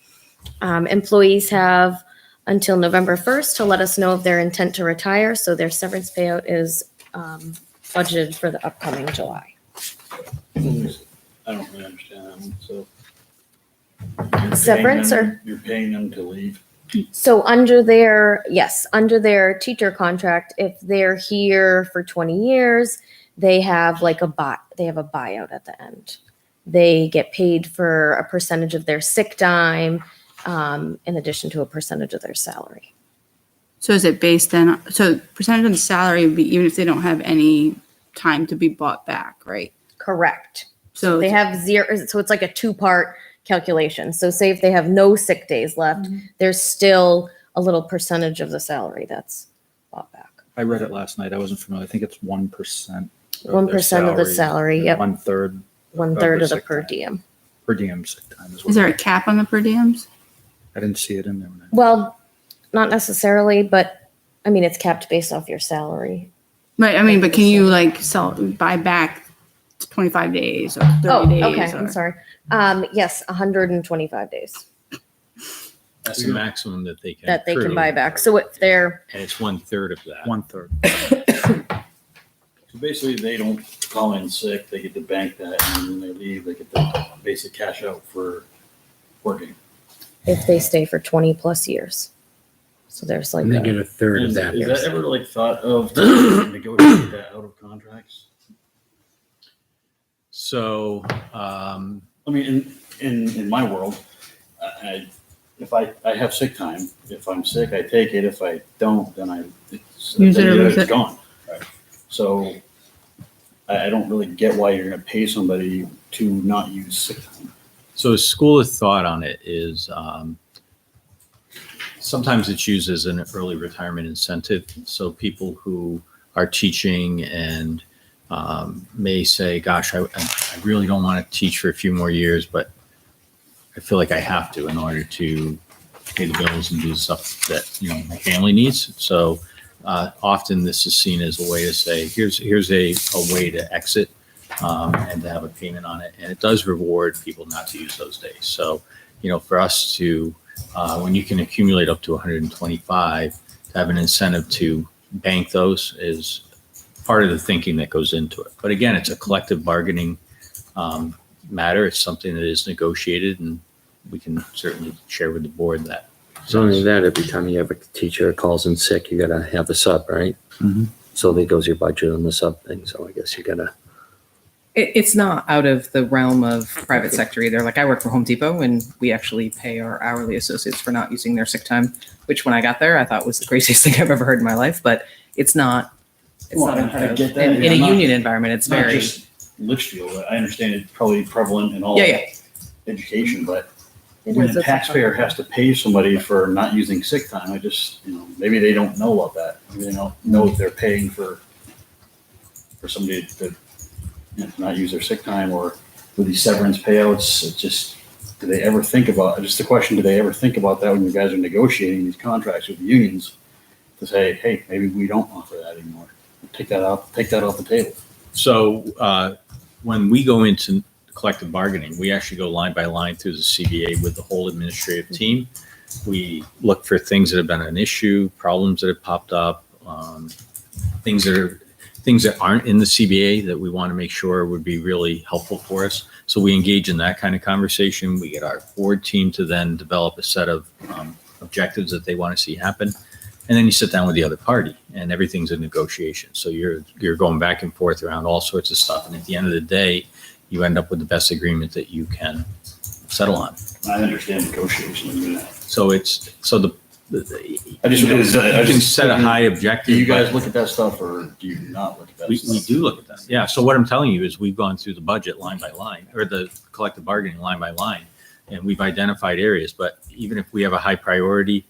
Employees have until November 1st to let us know of their intent to retire. So their severance payout is budgeted for the upcoming July. I don't really understand that one, so. You're paying Severance them- You're paying them to leave. So under their teacher contract, if they're here for 20 years, they have like they have a buyout at the end. They get paid for a percentage of their sick time, in addition to a percentage of their salary. So is it based then, so percentage of the salary would be even if they don't have any time to be bought back, right? Correct. So They have zero, so it's like a two-part calculation. So say if they have no sick days left, there's still a little percentage of the salary that's bought back. I read it last night. I wasn't familiar. I think it's 1%. 1% of the salary, yep. 1/3 1/3 of the sick per time. diem. per diem sick time as well. is there a cap on the per diems? I didn't see it in there. Well, not necessarily, but I mean, it's capped based off your salary. Right, I mean, but can you like buy back 25 days or 30 days? Okay, or- I'm sorry. Yes, 125 days That's the maximum that they can. that they can accrue, buy back. So if they're, And it's 1/3 of that. 1/3. So basically, they don't call in sick, they get to bank that, and when they leave, they get the basic cash out for working. if they stay for 20 plus years. So there's like, And they get a third of Is that. that ever like thought of to negotiate that out of contracts? So, I mean, in my world, if I have sick time, if I'm sick, I take it. If I don't, then Use it or lose it's it. gone. So I don't really get why you're going to pay somebody to not use sick time. So a school of thought on it is sometimes it's used as an early retirement incentive. So people who are teaching and may say, gosh, I really don't want to teach for a few more years, but I feel like I have to in order to pay the bills and do the stuff that, my family needs. So often this is seen as a way to say, here's a way to exit and to have a payment on it. And it does reward people not to use those days. So, for us to, when you can accumulate up to 125, to have an incentive to bank those is part of the thinking that goes into it. But again, it's a collective bargaining matter. It's something that is negotiated, and we can certainly share with the board that. It's only that every time you have a teacher that calls in sick, you gotta have a sub, right? Mhm. So there goes your budget on the sub thing. So I guess you gotta. It's not out of the realm of private sector either. Like I work for Home Depot and we actually pay our hourly associates for not using their sick time, which when I got there, I thought was the craziest thing I've ever heard in my life, but it's not. It's Well, not I unheard of. get that. In a I'm not- union environment, it's Not very, just Litchfield. I understand it's probably prevalent in all yeah. education, but it when is a a taxpayer has to pay somebody for not using sick time, I just, maybe they don't know about that. Maybe they don't know if they're paying for somebody to not use their sick time, or with these severance payouts. It's just, do they ever think about, just the question, do they ever think about that when you guys are negotiating these contracts with the unions to say, hey, maybe we don't offer that anymore. Take that off the table. So when we go into collective bargaining, we actually go line by line through the CBA with the whole administrative team. We look for things that have been an issue, problems that have popped up, things that aren't in the CBA that we want to make sure would be really helpful for us. So we engage in that kind of conversation. We get our board team to then develop a set of objectives that they want to see happen. And then you sit down with the other party, and everything's a negotiation. So you're going back and forth around all sorts of stuff. And at the end of the day, you end up with the best agreement that you can settle on. I understand negotiation. So I just can set a high objective. Do you guys but look at that stuff, or do you not look at that we stuff? do look at that. Yeah. So what I'm telling you is we've gone through the budget line by line, or the collective bargaining line by line, and we've identified areas. But even if we have a high priority,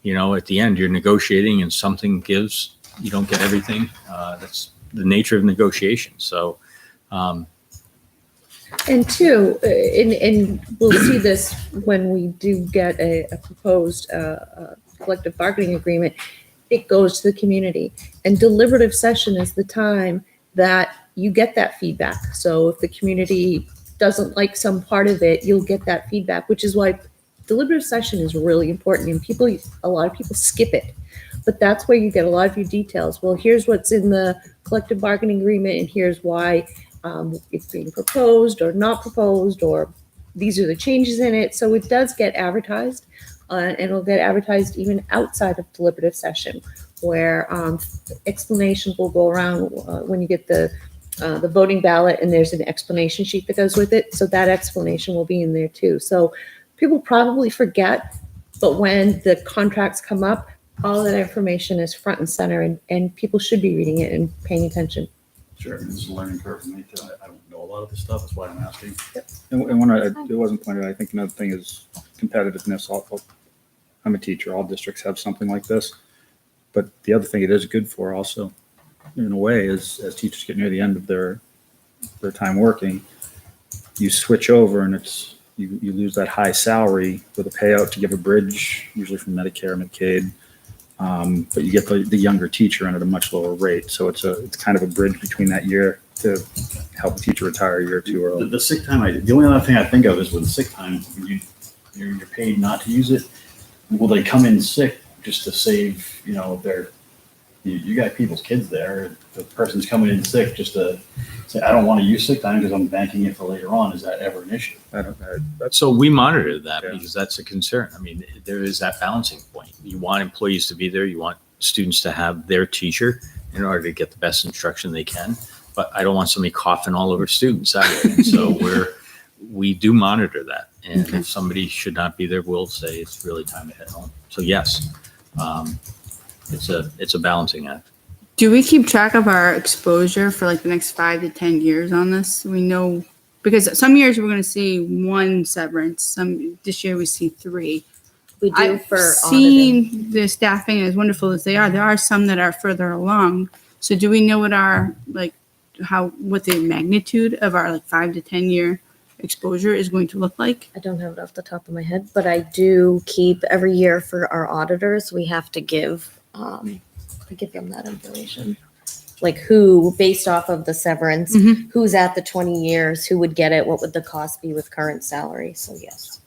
at the end, you're negotiating and something gives, you don't get everything. That's the nature of negotiation. So And two, and we'll see this when we do get a proposed collective bargaining agreement, it goes to the community. And deliberative session is the time that you get that feedback. So if the community doesn't like some part of it, you'll get that feedback, which is why deliberative session is really important. And a lot of people skip it. But that's where you get a lot of your details. Well, here's what's in the collective bargaining agreement, and here's why it's being proposed or not proposed, or these are the changes in it. So it does get advertised, and it'll get advertised even outside of deliberative session, where explanations will go around when you get the voting ballot, and there's an explanation sheet that goes with it. So that explanation will be in there too. So people probably forget, but when the contracts come up, all that information is front and center, and people should be reading it and paying attention. Sure, it's a learning curve for me too. I don't know a lot of this stuff, that's why I'm asking. And when it wasn't pointed out, I think another thing is competitiveness. I'm a teacher. All districts have something like this. But the other thing it is good for also, in a way, is as teachers get near the end of their time working, you switch over and you lose that high salary with a payout to give a bridge, usually from Medicare, Medicaid. But you get the younger teacher in at a much lower rate. So it's kind of a bridge between that year to help a teacher retire a year or two early. The sick time, the only other thing I think of is with sick time, you're paid not to use it. Will they come in sick just to save, you got people's kids there. The person's coming in sick just to say, I don't want to use sick time because I'm banking it for later on. Is that ever an issue? So we monitor that Yeah. because that's a concern. I mean, there is that balancing point. You want employees to be there. You want students to have their teacher in order to get the best instruction they can. But I don't want somebody coughing all over students either. And so we do monitor that. And if somebody should not be there, we'll say it's really time to head home. So yes, it's a balancing act. Do we keep track of our exposure for like the next 5 to 10 years on this? We know, because some years we're going to see one severance. This year we see 3. We do I've for seen auditing. the staffing, as wonderful as they are. There are some that are further along. So do we know what what the magnitude of our 5 to 10 year exposure is going to look like? I don't have it off the top of my head, but I do keep every year for our auditors. We have to give them that information, like who, based off of the severance, Mhm. who's at the 20 years, who would get it, what would the cost be with current salary? So yes,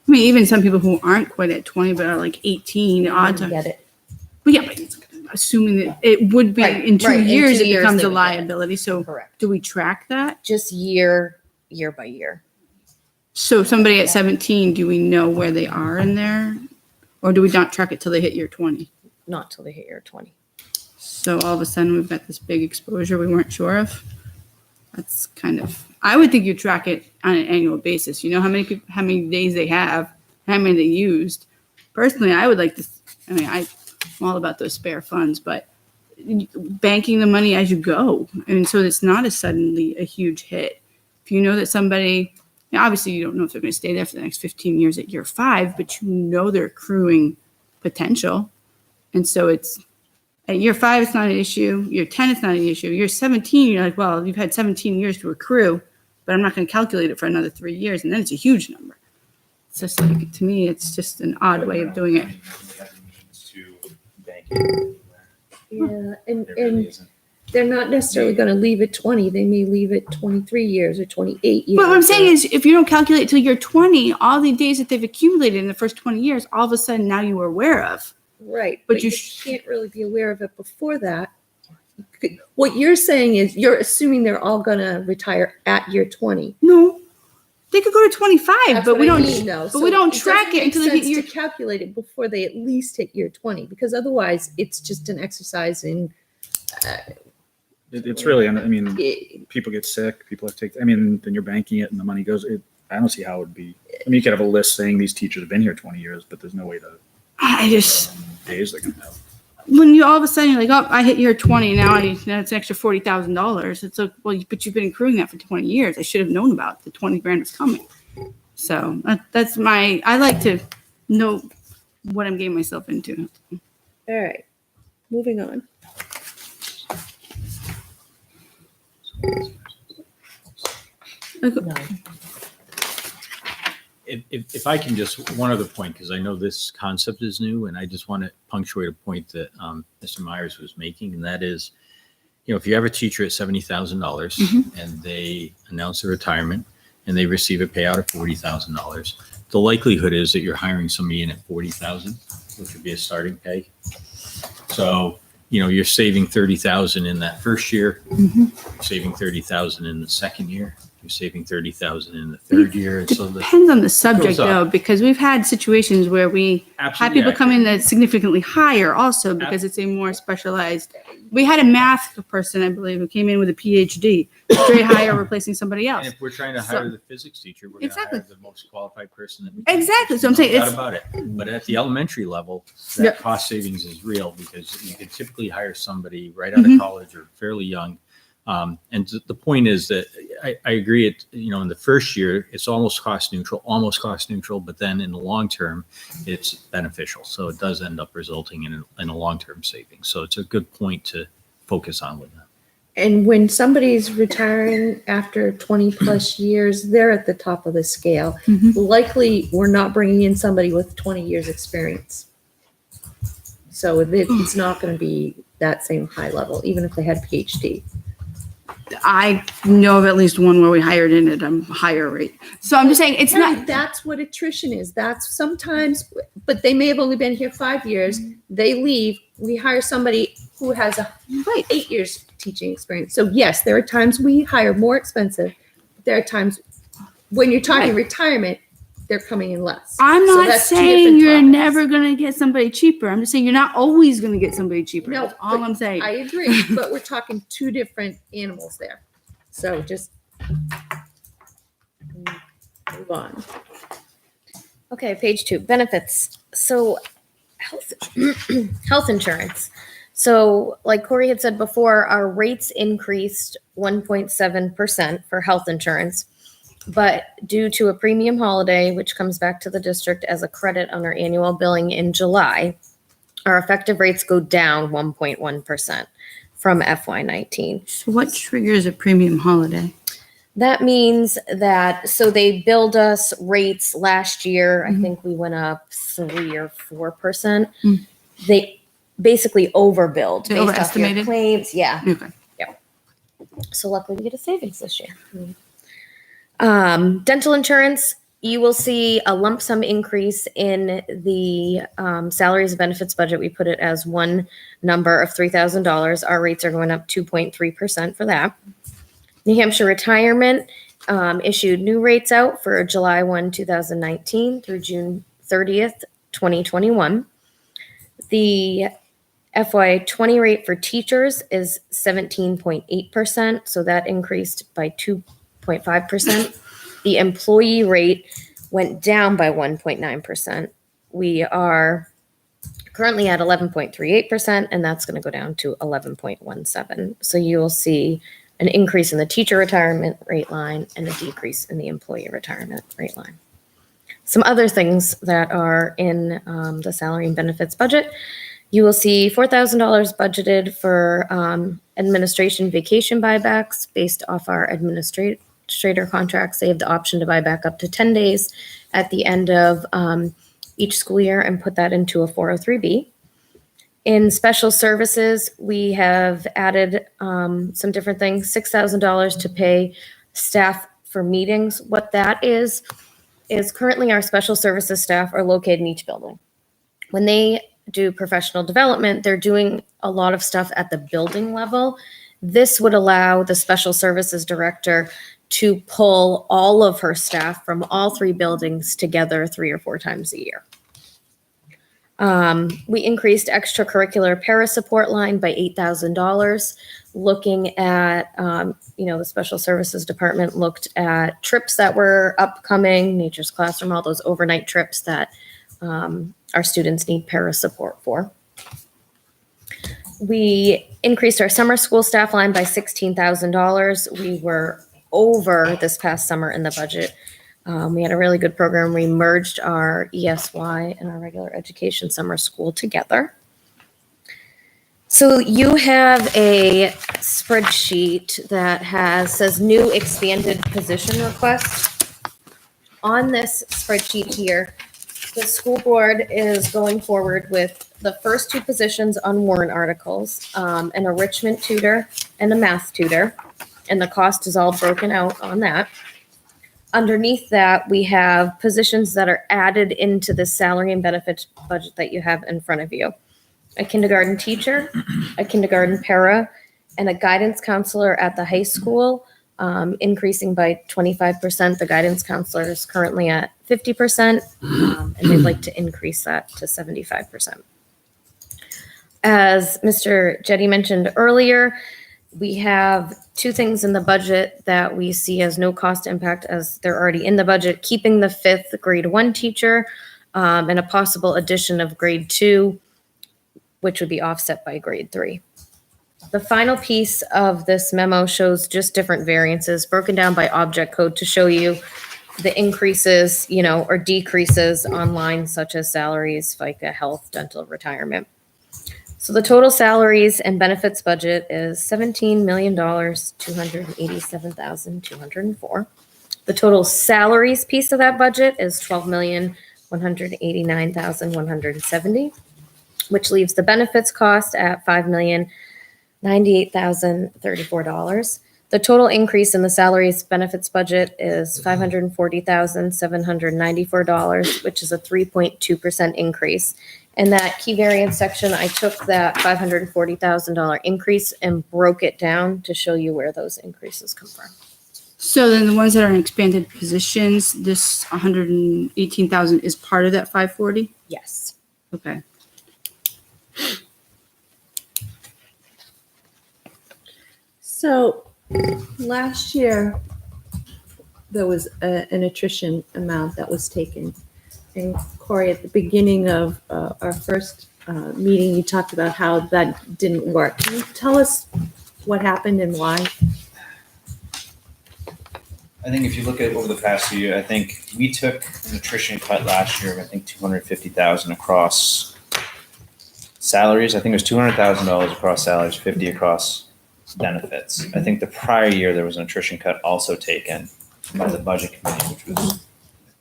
I mean, even some people who aren't quite at 20 but are like 18, odds are. get it. But yeah, but assuming that it would be Right, in 2 right, in years, 2 it years becomes they a would get it. liability. So Correct. do we track that? Just year by year. So somebody at 17, do we know where they are in there? Or do we not track it till they hit year 20? Not till they hit year 20. So all of a sudden we've got this big exposure we weren't sure of. That's kind of, I would think you track it on an annual basis. You know how many people, how many days they have, how many they used. Personally, I would like to, I'm all about those spare funds, but banking the money as you go. And so it's not suddenly a huge hit. If you know that somebody, now obviously you don't know if they're going to stay there for the next 15 years at year 5, but you know they're accruing potential. And so it's at year 5, it's not an issue. Year 10, it's not an issue. Year 17, you're like, well, you've had 17 years to accrue, but I'm not going to calculate it for another 3 years. And then it's a huge number. It's just like, to me, it's just an odd way of doing it. Yeah, and they're not necessarily going to leave it 20. They may leave it 23 years or 28 years. But what I'm saying is, if you don't calculate till you're 20, all the days that they've accumulated in the first 20 years, all of a sudden now you are aware of. Right, But but you you can't really be aware of it before that. What you're saying is you're assuming they're all going to retire at year 20. No, they could go to 25, That's but what we I don't. mean, though. But So we don't doesn't track it make until they hit sense year. to calculate it before they at least hit year 20, because otherwise it's just an exercise in. It's really, I mean, it- people get sick, people have to take, then you're banking it and the money goes, I don't see how it would be. You could have a list saying these teachers have been here 20 years, but there's no way to, I just. days they're going to have. When you all of a sudden you're like, oh, I hit year 20 now. That's an extra $40,000. It's like, well, but you've been accruing that for 20 years. I should have known about the 20 grand was coming. So that's I like to know what I'm getting myself into. All right, moving on. If I can just, one other point, because I know this concept is new, and I just want to punctuate a point that Mr. Myers was making, and that is, if you have a teacher at $70,000 and they announce their retirement and they receive a payout of $40,000, the likelihood is that you're hiring somebody in at $40,000, which would be a starting pay. So, you're saving $30,000 in that first year, you're saving $30,000 in the second year, you're saving $30,000 in the third year. And so Depends on the subject goes up. though, because we've had situations where we had Absolutely people come in accurate. that's significantly higher also because it's a more specialized. We had a math person, I believe, who came in with a PhD, straight hire replacing somebody else. And if we're trying to hire the physics teacher, we're going to Exactly. hire the most qualified person that we can. Exactly. So I'm No saying doubt it's, about it. But at the elementary level, that Yep. cost savings is real because you can typically hire somebody right out of college or fairly young. And the point is that I agree. In the first year, it's almost cost neutral, but then in the long term, it's beneficial. So it does end up resulting in a long-term savings. So it's a good point to focus on with that. And when somebody's retiring after 20 plus years, they're at the top of the scale. Likely, we're not bringing in somebody with 20 years experience. So it's not going to be that same high level, even if they had a PhD. I know of at least one where we hired in at a higher rate. So I'm just saying it's not. That's what attrition is. That's sometimes, but they may have only been here 5 years. They leave. We hire somebody who has 8 years teaching experience. So yes, there are times we hire more expensive. There are times when you're talking retirement, they're coming in less. I'm So not that's two saying different you're topics. never going to get somebody cheaper. I'm just saying you're not always going to get somebody cheaper. No, That's all but I'm saying. I agree, but we're talking two different animals there. So just move on. Okay, page 2, benefits. So health, health insurance. So like Corey had said before, our rates increased 1.7% for health insurance. But due to a premium holiday, which comes back to the district as a credit on our annual billing in July, our effective rates go down 1.1% from FY19. So what triggers a premium holiday? That means that, so they billed us rates last year. I think we went up 3 or 4%. They basically overbilled They based off your overestimated? claims. Yeah. Okay. So luckily we get a savings this year. Dental insurance, you will see a lump sum increase in the salaries and benefits budget. We put it as one number of $3,000. Our rates are going up 2.3% for that. New Hampshire Retirement issued new rates out for July 1, 2019 through June 30th, 2021. The FY20 rate for teachers is 17.8%, so that increased by 2.5%. The employee rate went down by 1.9%. We are currently at 11.38%, and that's going to go down to 11.17. So you will see an increase in the teacher retirement rate line and a decrease in the employee retirement rate line. Some other things that are in the salary and benefits budget. You will see $4,000 budgeted for administration vacation buybacks based off our administrator contracts. They have the option to buy back up to 10 days at the end of each school year and put that into a 403B. In special services, we have added some different things, $6,000 to pay staff for meetings. What that is currently our special services staff are located in each building. When they do professional development, they're doing a lot of stuff at the building level. This would allow the special services director to pull all of her staff from all 3 buildings together 3 or 4 times a year. We increased extracurricular para support line by $8,000. Looking at, the special services department looked at trips that were upcoming, Nature's Classroom, all those overnight trips that our students need para support for. We increased our summer school staff line by $16,000. We were over this past summer in the budget. We had a really good program. We merged our ESY and our regular education summer school together. So you have a spreadsheet that says new expanded position request. On this spreadsheet here, the school board is going forward with the first two positions on warrant articles, an enrichment tutor and a math tutor, and the cost is all broken out on that. Underneath that, we have positions that are added into the salary and benefits budget that you have in front of you. A kindergarten teacher, a kindergarten para, and a guidance counselor at the high school, increasing by 25%. The guidance counselor is currently at 50%, and they'd like to increase that to 75%. As Mr. Jetty mentioned earlier, we have two things in the budget that we see as no cost impact as they're already in the budget, keeping the 5th grade 1 teacher and a possible addition of grade 2, which would be offset by grade 3. The final piece of this memo shows just different variances broken down by object code to show you the increases, or decreases on lines such as salaries, FICA, health, dental, retirement. So the total salaries and benefits budget is $17,287,204. The total salaries piece of that budget is $12,189,170, which leaves the benefits cost at $5,098,034. The total increase in the salaries benefits budget is $540,794, which is a 3.2% increase. In that key variance section, I took that $540,000 increase and broke it down to show you where those increases come from. So then the ones that are in expanded positions, this 118,000 is part of that 540? Yes. Okay. So last year, there was an attrition amount that was taken. And Corey, at the beginning of our first meeting, you talked about how that didn't work. Can you tell us what happened and why? I think if you look at over the past year, I think we took an attrition cut last year of, I think, $250,000 across salaries. I think it was $200,000 across salaries, 50 across benefits. I think the prior year there was an attrition cut also taken by the budget committee, which was, I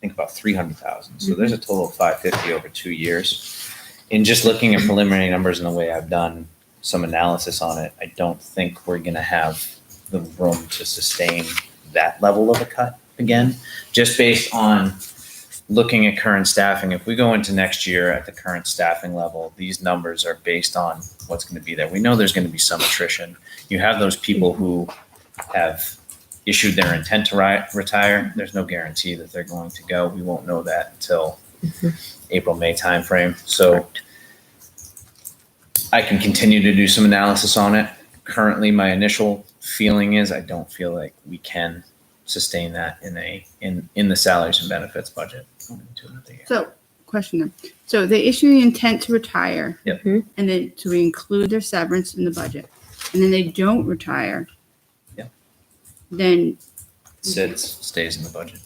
think, about $300,000. So there's a total of $550 over 2 years. In just looking at preliminary numbers and the way I've done some analysis on it, I don't think we're going to have the room to sustain that level of a cut again, just based on looking at current staffing. If we go into next year at the current staffing level, these numbers are based on what's going to be there. We know there's going to be some attrition. You have those people who have issued their intent to retire. There's no guarantee that they're going to go. We won't know that until April, May timeframe. So I can continue to do some analysis on it. Currently, my initial feeling is I don't feel like we can sustain that in the salaries and benefits budget going into another year. So, question then. So they issue the intent to retire. Yep. And then so we include their severance in the budget. And then they don't retire. Yep. Then stays in the budget.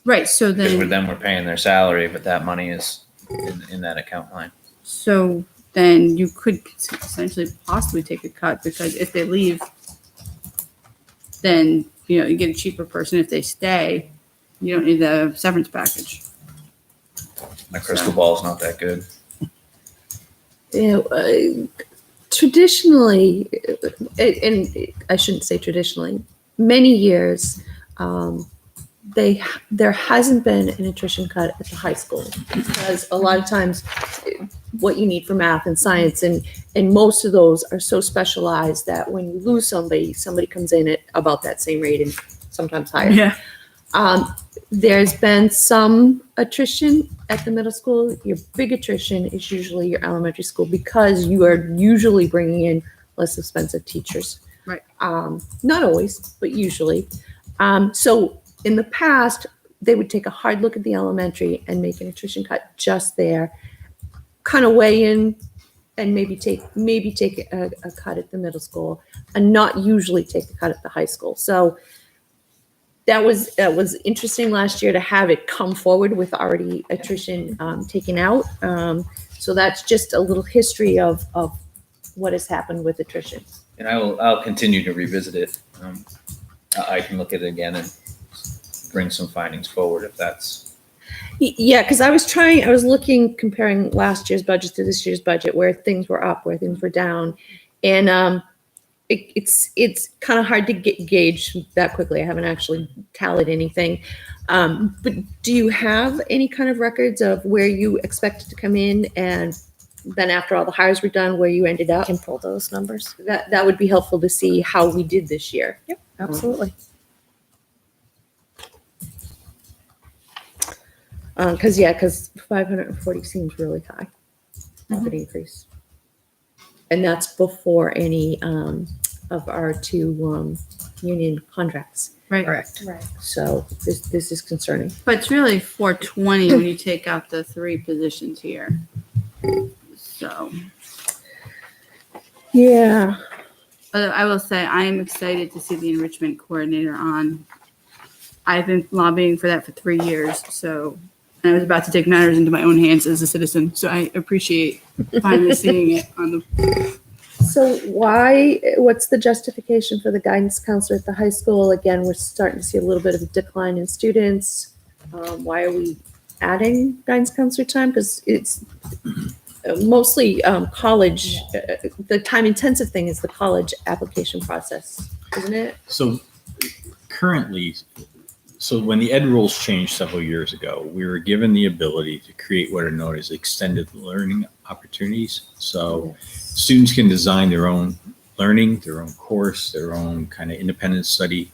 right. So Because with then them, we're paying their salary, but that money is in that account line. so then you could essentially possibly take a cut because if they leave, then you get a cheaper person. If they stay, you don't need the severance package. My crystal ball is not that good. Traditionally, and I shouldn't say traditionally, many years, there hasn't been an attrition cut at the high school because a lot of times what you need for math and science and most of those are so specialized that when you lose somebody comes in at about that same rate and sometimes higher. Yeah. There's been some attrition at the middle school. Your big attrition is usually your elementary school because you are usually bringing in less expensive teachers. Right. Not always, but usually. So in the past, they would take a hard look at the elementary and make an attrition cut just there, kind of weigh in and maybe take a cut at the middle school and not usually take a cut at the high school. So that was interesting last year to have it come forward with already attrition taken out. So that's just a little history of what has happened with attrition. And I'll continue to revisit it. I can look at it again and bring some findings forward if that's. Yeah, because I was looking, comparing last year's budget to this year's budget, where things were up, where things were down. And it's kind of hard to gauge that quickly. I haven't actually tallied anything. But do you have any kind of records of where you expected to come in, and then after all the hires were done, where you ended I up? can pull those numbers. That would be helpful to see how we did this year. Yep, absolutely. Because 540 seems really high of an increase. And that's before any of our two union contracts. Right. Correct. Right. So this is concerning. But it's really 420 when you take out the 3 positions here. So Yeah. I will say I am excited to see the enrichment coordinator on. I've been lobbying for that for 3 years. So I was about to take matters into my own hands as a citizen. So I appreciate finally seeing it on the. So what's the justification for the guidance counselor at the high school? Again, we're starting to see a little bit of a decline in students. Why are we adding guidance counselor time? Because it's mostly college. The time intensive thing is the college application process, isn't it? So currently, when the ed rules changed several years ago, we were given the ability to create what are known as extended learning opportunities. So students can design their own learning, their own course, their own kind of independent study.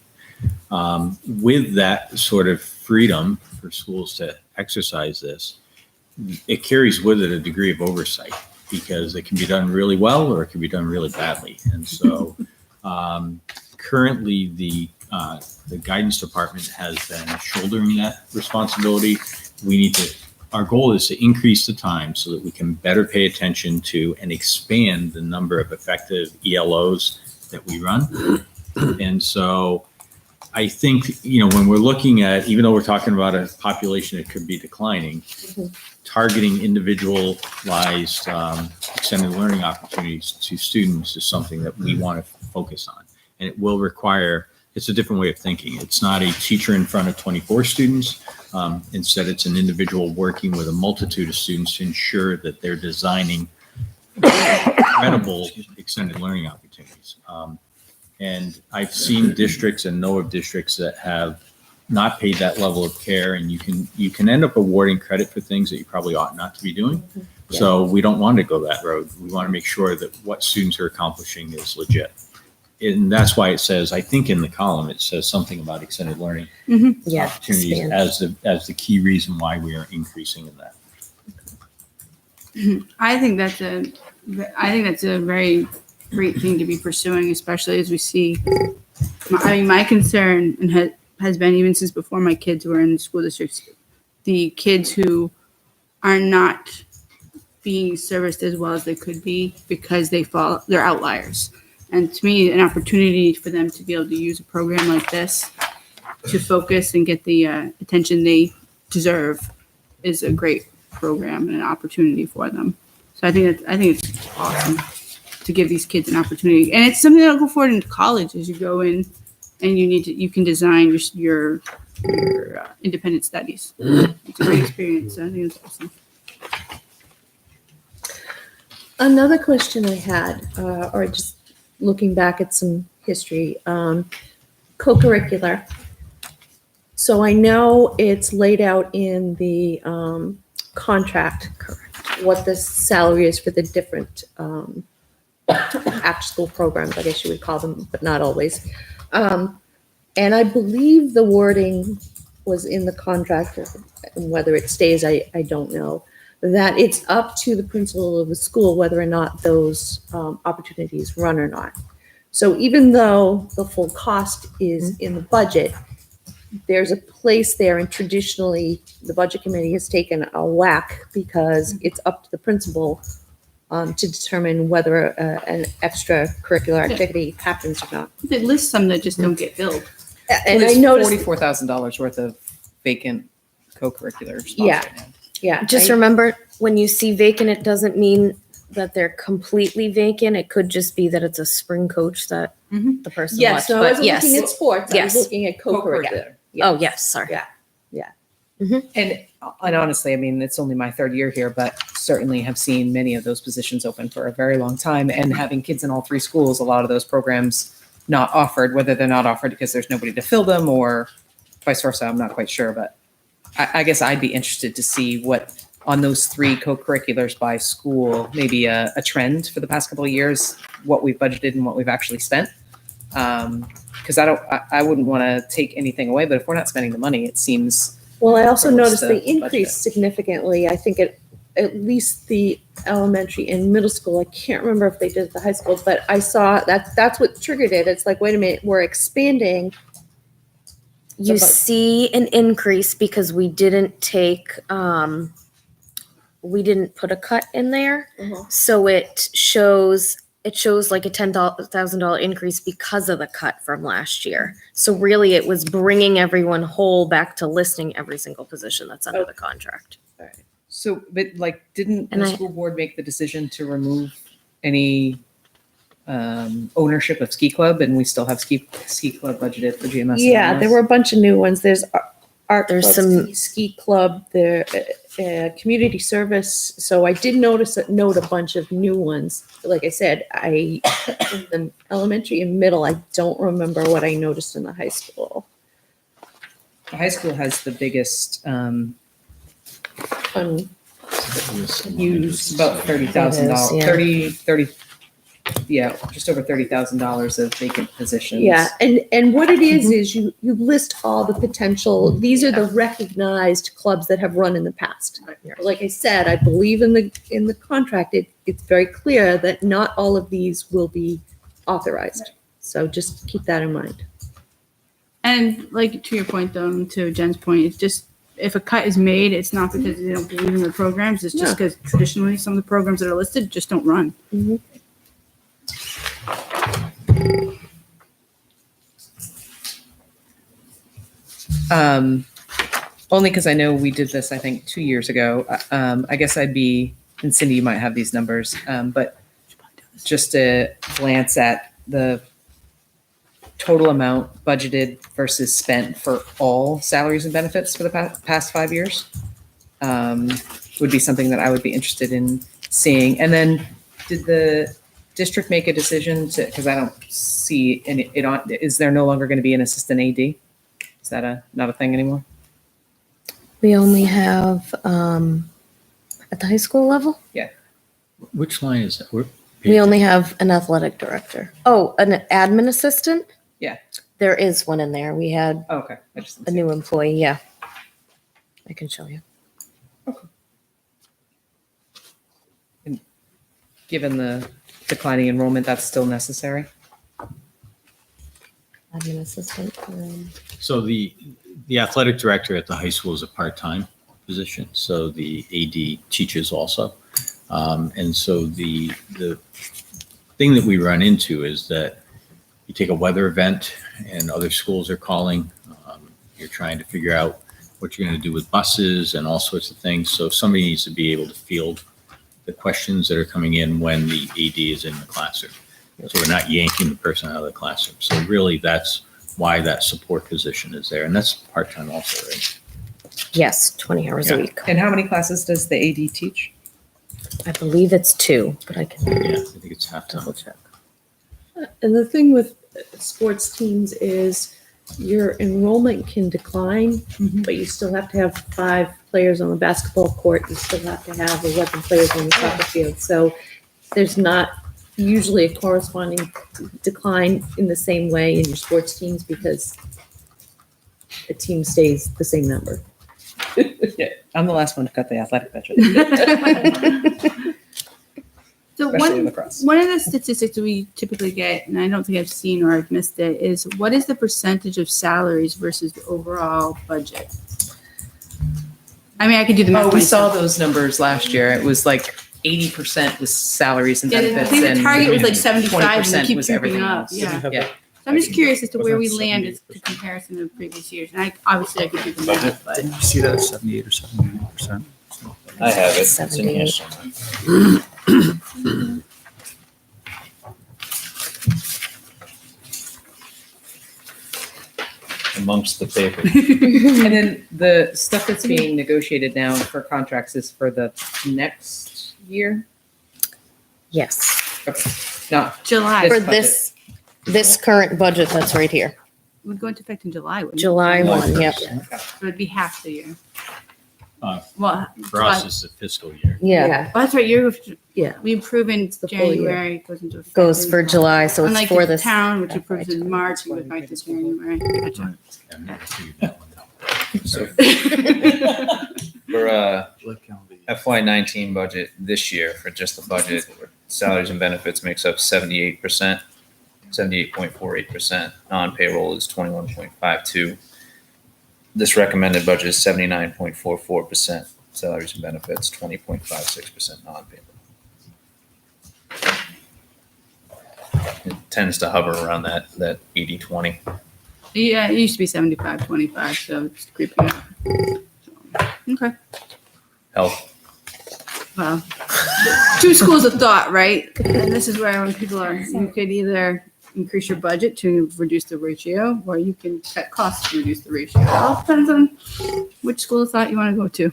With that sort of freedom for schools to exercise this, it carries with it a degree of oversight, because it can be done really well or it can be done really badly. And so currently the guidance department has been shouldering that responsibility. Our goal is to increase the time so that we can better pay attention to and expand the number of effective ELOs that we run. And so I think, when we're looking at, even though we're talking about a population that could be declining, targeting individualized extended learning opportunities to students is something that we want to focus on. And it will require, it's a different way of thinking. It's not a teacher in front of 24 students. Instead, it's an individual working with a multitude of students to ensure that they're designing credible extended learning opportunities. And I've seen districts and know of districts that have not paid that level of care, and you can end up awarding credit for things that you probably ought not to be doing. Yeah. So we don't want to go that road. We want to make sure that what students are accomplishing is legit. And that's why it says, I think in the column, it says something about extended learning opportunities as the key reason why we are increasing in that. I think that's a very great thing to be pursuing, especially as we see. My concern has been, even since before my kids were in school districts, the kids who are not being serviced as well as they could be because they're outliers. And to me, an opportunity for them to be able to use a program like this to focus and get the attention they deserve is a great program and an opportunity for them. So I think it's awesome to give these kids an opportunity, and it's something that'll go forward into college as you go in, and you can design your independent studies. It's a great experience. I think it's awesome. Another question I had, or just looking back at some history, co-curricular. So I know it's laid out in the contract, what the salary is for the different after-school programs, I guess you would call them, but not always. And I believe the wording was in the contract, and whether it stays, I don't know, that it's up to the principal of the school whether or not those opportunities run or not. So even though the full cost is in the budget, there's a place there, and traditionally the budget committee has taken a whack because it's up to the principal to determine whether an extracurricular activity happens or not. They list some that just don't get billed. And I There's noticed, $44,000 worth of vacant co-curricular spots Yeah. right now. yeah, Just remember, when you see vacant, it doesn't mean that they're completely vacant. It could just be that it's a spring coach that Mhm. the person Yes, left. no, I But wasn't yes. looking at sports. I was Yes. looking at co-curricular. Oh, yes, sorry. Yeah. And honestly, I mean, it's only my third year here, but certainly have seen many of those positions open for a very long time. And having kids in all three schools, a lot of those programs not offered, whether they're not offered because there's nobody to fill them or vice versa, I'm not quite sure. But I guess I'd be interested to see what on those three co-curriculars by school, maybe a trend for the past couple of years, what we've budgeted and what we've actually spent. Because I wouldn't want to take anything away, but if we're not spending the money, it seems. Well, I also What's noticed the they increased significantly. I think at least the elementary and middle school. I can't remember if they did at the high school, but I saw that's what triggered it. It's like, wait a minute, we're expanding. You So- see an increase because we didn't take, we didn't put a cut in there. So it shows like a $10,000 increase because of the cut from last year. So really it was bringing everyone whole back to listing every single position that's under the contract. So, but like, didn't And the I- school board make the decision to remove any ownership of ski club, and we still have ski club budgeted for GMS? Yeah, there were a bunch of new ones. There's art There's club, some- ski club, there community service. So I did note a bunch of new ones. Like I said, in the elementary and middle, I don't remember what I noticed in the high school. The high school has the biggest use about $30,000, It is, yeah. just over $30,000 of vacant positions. Yeah, and what it is you list all the potential. These are the recognized clubs that have run in the past. Like I said, I believe in the contract. It's very clear that not all of these will be authorized. So just keep that in mind. And like to your point, though, to Jen's point, it's just if a cut is made, it's not because they don't believe in the programs. It's just because traditionally some of the programs that are listed just don't run. Mm-hmm. Only because I know we did this, I think, 2 years ago. I guess and Cindy, you might have these numbers, but just to glance at the total amount budgeted versus spent for all salaries and benefits for the past 5 years would be something that I would be interested in seeing. And then did the district make a decision to, because I don't see it on, is there no longer going to be an assistant AD? Is that not a thing anymore? We only have, at the high school level, Which line is that? we only have an athletic director. Oh, an admin assistant? Yeah. There is one in there. We had Oh, okay. I just didn't a see new employee, yeah. I can show you. it. Given the declining enrollment, that's still necessary. Admin assistant. So the athletic director at the high school is a part-time position. So the AD teaches also. And so the thing that we run into is that you take a weather event and other schools are calling. You're trying to figure out what you're going to do with buses and all sorts of things. So somebody needs to be able to field the questions that are coming in when the AD is in the classroom. So we're not yanking the person out of the classroom. So really that's why that support position is there. And that's part-time also, right? Yes, 20 hours a Yeah. week. And how many classes does the AD teach? I believe it's 2, but I can Yeah, I think it's half-time. double check. And the thing with sports teams is your enrollment can decline, but you still have to have 5 players on the basketball court. You still have to have 11 players on the soccer field. So there's not usually a corresponding decline in the same way in your sports teams because the team stays the same number. Yeah, I'm the last one to cut the athletic budget. So Especially in lacrosse. one of the statistics that we typically get, and I don't think I've seen or I've missed it, is what is the percentage of salaries versus the overall budget? I mean, I could do the math. Oh, we saw myself. those numbers last year. It was like 80% was salaries and Yeah, benefits. I think the and target was like 75, and 20% it keeps was creeping everything up. else. Yeah. Yeah. So I'm just curious as to where we Wasn't it landed in comparison to previous years. And I obviously could do the math, but Didn't you see that 78 or 79%? I have it. It's in here 78. the paper. And then the stuff that's being negotiated now for contracts is for the next year? Yes, Okay, not July. for This this current budget that's right here. It would go into effect in July, wouldn't it? July 1, yep. So it'd be half the year. Uh, Well, For us, it's the fiscal year. Yeah, well, that's right, Yeah. we approve in the full year. January, goes into effect. goes in for July, so it's Unlike for the this. town, which FY approves in March, we would write to January. Gotcha. I never figured that one out. So for FY19 budget this year, for just the budget, salaries and benefits makes up 78%, 78.48%. Non-payroll is 21.52. This recommended budget is 79.44%. Salaries and benefits, 20.56% non-payroll. It tends to hover around that 80-20. Yeah, it used to be 75-25, so it's creeping up. Okay, Health. well, two schools of thought, right? And this is where when people are, you could either increase your budget to reduce the ratio, or you can cut costs to reduce the ratio. It all depends on which school of thought you want to go to.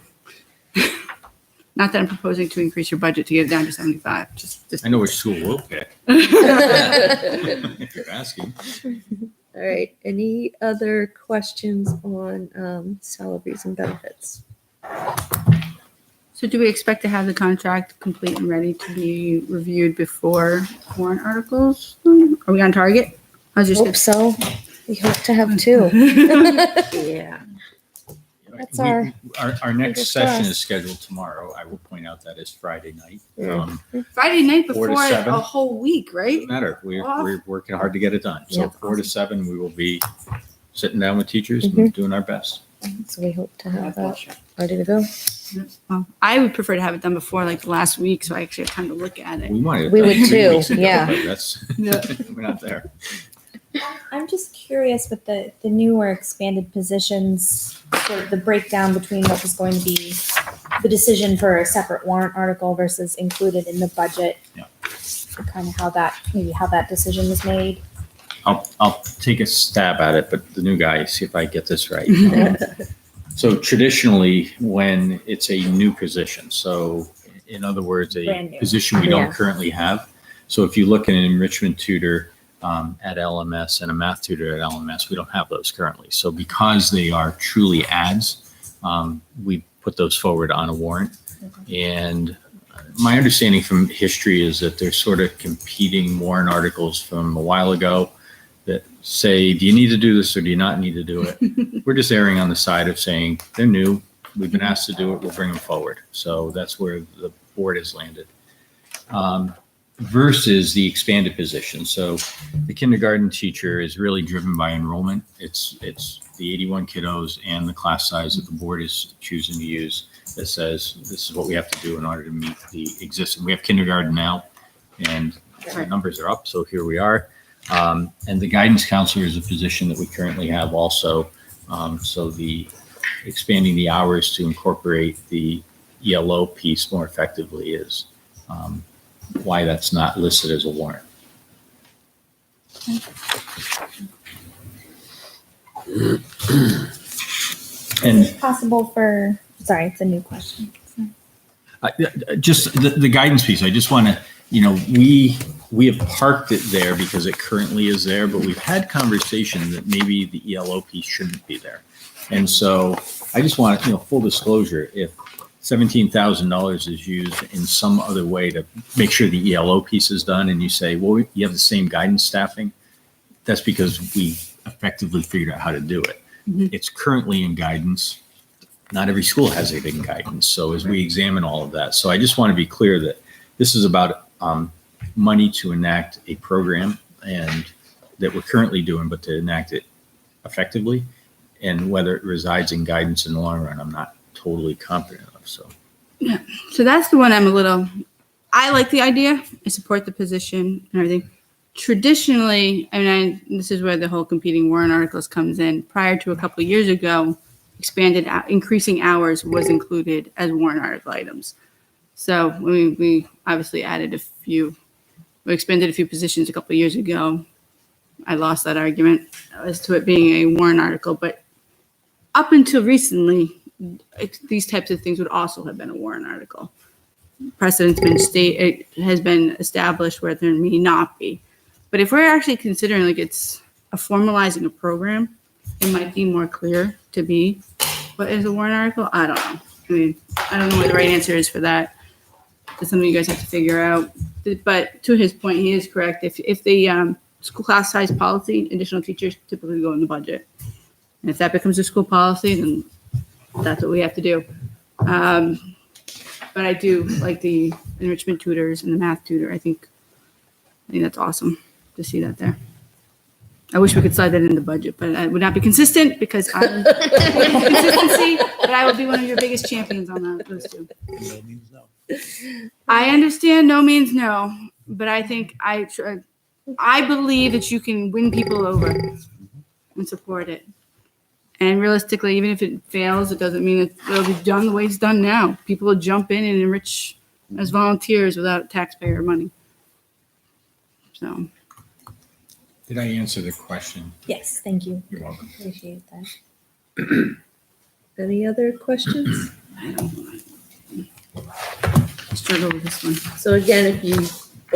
Not that I'm proposing to increase your budget to get it down to 75, just. I know which school we'll pick. If you're asking. All right. Any other questions on salaries and benefits? So do we expect to have the contract complete and ready to be reviewed before warrant articles? Are we on target? I was Hope so. We hope to have two. Yeah. That's We- our- Our next fingers session crossed. is scheduled tomorrow. I will point out that is Friday night. Yeah. Friday night 4 to before 7. a whole week, right? Doesn't matter. We're working hard to get it done. So Yeah. 4 to 7, we will be sitting down with teachers Mm-hmm. and doing our best. So we hope to have that ready to go. Well, I would prefer to have it done before like last week, so I actually have time to look at it. We wanted. it We done would 3 too, weeks ago, yeah. but That's, Yeah. we're not there. I'm just curious with the newer expanded positions, sort of the breakdown between what was going to be the decision for a separate warrant article versus included in the budget. Yeah. Kind of how that decision was made. I'll take a stab at it, but the new guy, see if I get this right. So traditionally, when it's a new position, so in other words, Brand a new. position we Yeah. don't currently have. So if you look at an enrichment tutor at LMS and a math tutor at LMS, we don't have those currently. So because they are truly ads, we put those forward on a warrant. And my understanding from history is that they're sort of competing warrant articles from a while ago that say, do you need to do this or do you not need to do it? We're just erring on the side of saying they're new. We've been asked to do it. We'll bring them forward. So that's where the board has landed. Versus the expanded position. So the kindergarten teacher is really driven by enrollment. It's the 81 kiddos and the class size that the board is choosing to use that says this is what we have to do in order to meet the existing. We have kindergarten now and the numbers are up. So here we are. And the guidance counselor is a position that we currently have also. So the expanding the hours to incorporate the ELO piece more effectively is why that's not listed as a warrant. And Is it possible for, sorry, it's a new question. just the guidance piece, I just want to, we have parked it there because it currently is there, but we've had conversation that maybe the ELO piece shouldn't be there. And so I just want, full disclosure, if $17,000 is used in some other way to make sure the ELO piece is done and you say, well, you have the same guidance staffing, that's because we effectively figured out how to do it. Mm-hmm. It's currently in guidance. Not every school has it in guidance. So as we examine all of that, so I just want to be clear that this is about money to enact a program and that we're currently doing, but to enact it effectively. And whether it resides in guidance in the long run, I'm not totally confident of. So that's the one I like the idea. I support the position and everything. Traditionally, this is where the whole competing warrant articles comes in. Prior to a couple of years ago, increasing hours was included as warrant article items. So we obviously we expanded a few positions a couple of years ago. I lost that argument as to it being a warrant article, but up until recently, these types of things would also have been a warrant article. Precedent's been it has been established where there may not be. But if we're actually considering like it's a formalizing a program, it might be more clear to be what is a warrant article. I don't know. I mean, I don't know what the right answer is for that. That's something you guys have to figure out. But to his point, he is correct. If the school class size policy, additional teachers typically go in the budget. And if that becomes a school policy, then that's what we have to do. But I do like the enrichment tutors and the math tutor. I think that's awesome to see that there. I wish we could slide that in the budget, but I would not be consistent because I'm consistency, but I will be one of your biggest champions on those two. No means no. I understand no means no, but I think I believe that you can win people over and support it. And realistically, even if it fails, it doesn't mean it'll be done the way it's done now. People will jump in and enrich as volunteers without taxpayer money. So. Did I answer the question? Yes, thank you. You're welcome. Appreciate that. Any other questions? I don't know. Struggle with this one. So again, if you,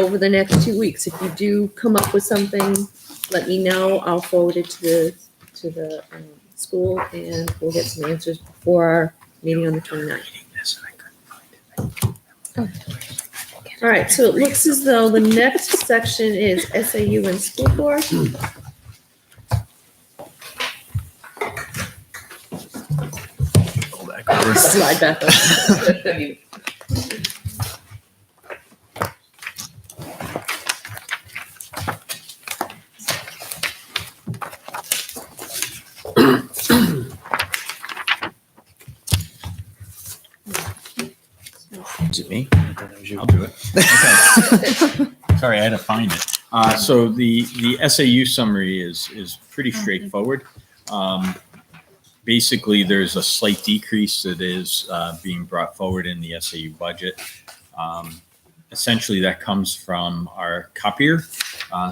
over the next 2 weeks, if you do come up with something, let me know. I'll forward it to the school and we'll get some answers before our meeting on the 29th. All right, so it looks as though the next section is SAU and school board. Go back over. Slide back up. Is it me? I'll do it. Okay. Sorry, I had to find it. So the SAU summary is pretty straightforward. Basically, there's a slight decrease that is being brought forward in the SAU budget. Essentially, that comes from our copier.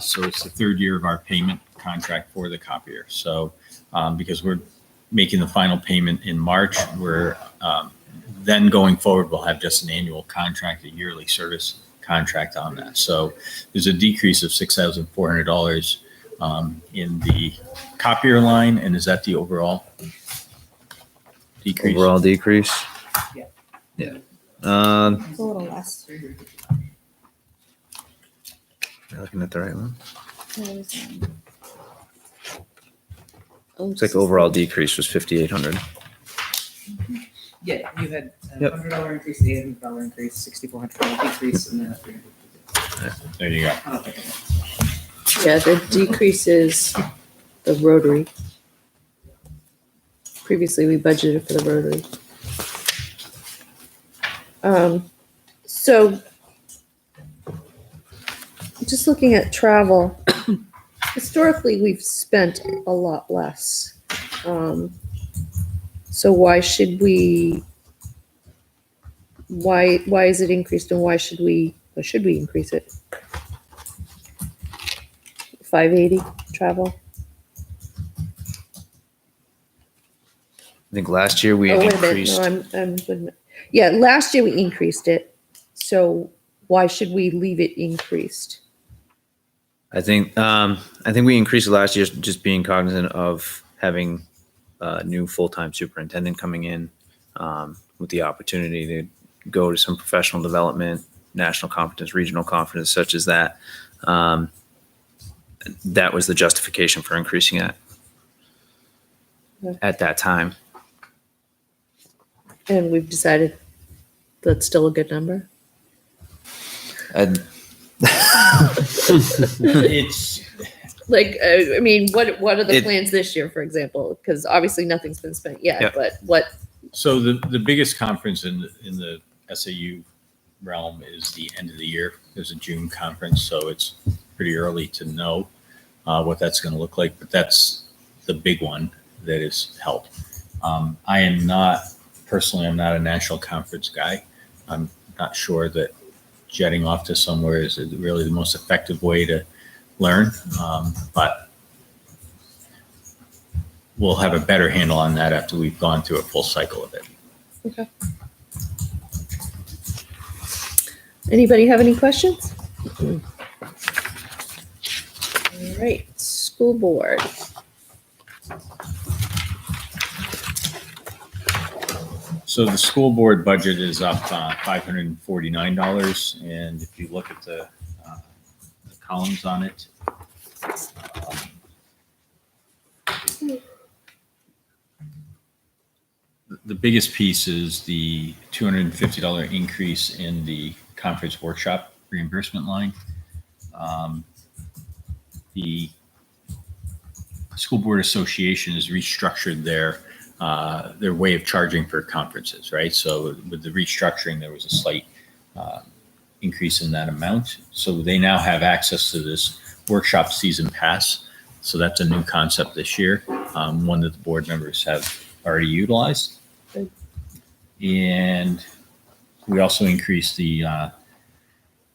So it's the third year of our payment contract for the copier. So because we're making the final payment in March, we're then going forward, we'll have just an annual contract, a yearly service contract on that. So there's a decrease of $6,400 in the copier line. And is that the overall decrease? Overall decrease? Yeah. Yeah. It's a little less. Am I looking at the right one? Looks like overall decrease was 5,800. Yeah, you had a Yep. $100 increase, $800 increase, $6,400 decrease, and then a $300. There you go. I don't think Yeah, the decrease is the rotary. Previously, we budgeted for the rotary. So just looking at travel, historically, we've spent a lot less. So why should we, why is it increased and why should we increase it? 580 travel? I think last year we Oh, had wait a minute. increased. No, I'm wait a minute. Yeah, last year we increased it. So why should we leave it increased? I think we increased it last year, just being cognizant of having a new full-time superintendent coming in with the opportunity to go to some professional development, national conference, regional conference, such as that. That was the justification for increasing it at that time. And we've decided that's still a good number. It's Like, I mean, what are the It- plans this year, for example? Because obviously nothing's been spent yet, Yeah. but what, so the biggest conference in the SAU realm is the end of the year. There's a June conference, so it's pretty early to know what that's going to look like. But that's the big one that is held. I am not personally. I'm not a national conference guy. I'm not sure that jetting off to somewhere is really the most effective way to learn. But we'll have a better handle on that after we've gone through a full cycle of it. Okay. Anybody have any questions? All right, school board. So the school board budget is up $549, and if you look at the columns on it, the biggest piece is the $250 increase in the conference workshop reimbursement line. The School Board Association has restructured their way of charging for conferences, right? So with the restructuring, there was a slight increase in that amount. So they now have access to this workshop season pass. So that's a new concept this year, one that the board members have already utilized. Good. And we also increased the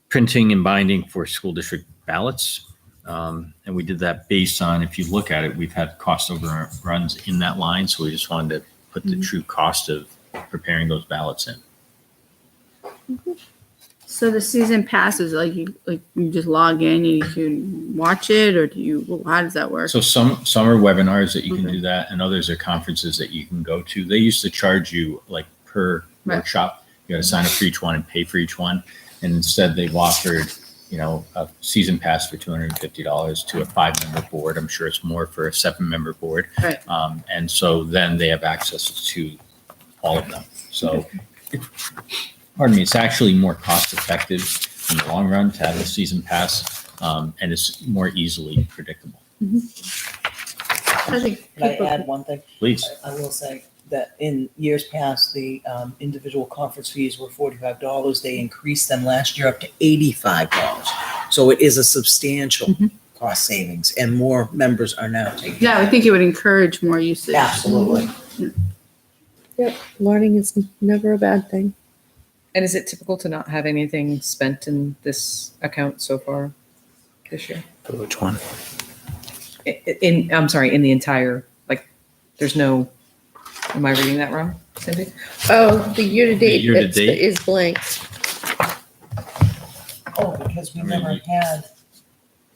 printing and binding for school district ballots. And we did that based on, if you look at it, we've had cost overruns in that line. So we just wanted to put the true cost of preparing those ballots in. So the season passes, like you just log in and you can watch it, or how does that work? So some are webinars that you can do that, and others are conferences that you can go to. They used to charge you like per workshop. You got to sign up for each one and pay for each one. And instead they've offered, a season pass for $250 to a 5-member board. I'm sure it's more for a 7-member board. Right. And so then they have access to all of them. So, pardon me, it's actually more cost effective in the long run to have a season pass, and it's more easily predictable. I think Can I people- add one thing? Please. I will say that in years past, the individual conference fees were $45. They increased them last year up to $85. So it is a substantial cost savings, and more members are now taking. Yeah, I think it would encourage more usage. Absolutely. Yep, learning is never a bad thing. And is it typical to not have anything spent in this account so far this year? Which one? I'm sorry, in the entire, there's no, am I reading that wrong, Cindy? Oh, the year-to-date year-to-date? is blank. Oh, because we never had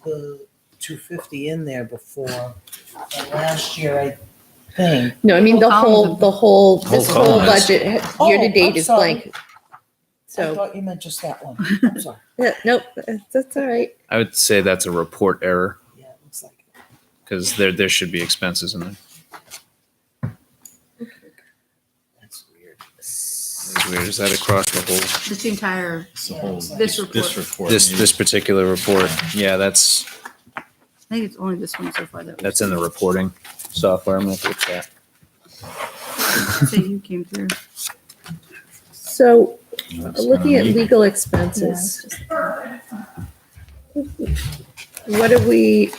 the 250 in there before. And last year, I think. No, I mean, this Whole whole column is- budget, Oh, year-to-date I'm is sorry. blank. I So, thought you meant just that one. I'm sorry. nope, that's all right. I would say that's a report error Yeah, it looks like it. because there should be expenses in there. That's weird. It's weird. Is that across the whole? Just the entire, It's the whole, This report. this report. This particular report. Yeah, that's I think it's only this one so far that. in the reporting software. I'm gonna fix that. Say you came through. So, That's looking at not me. legal expenses. What have we've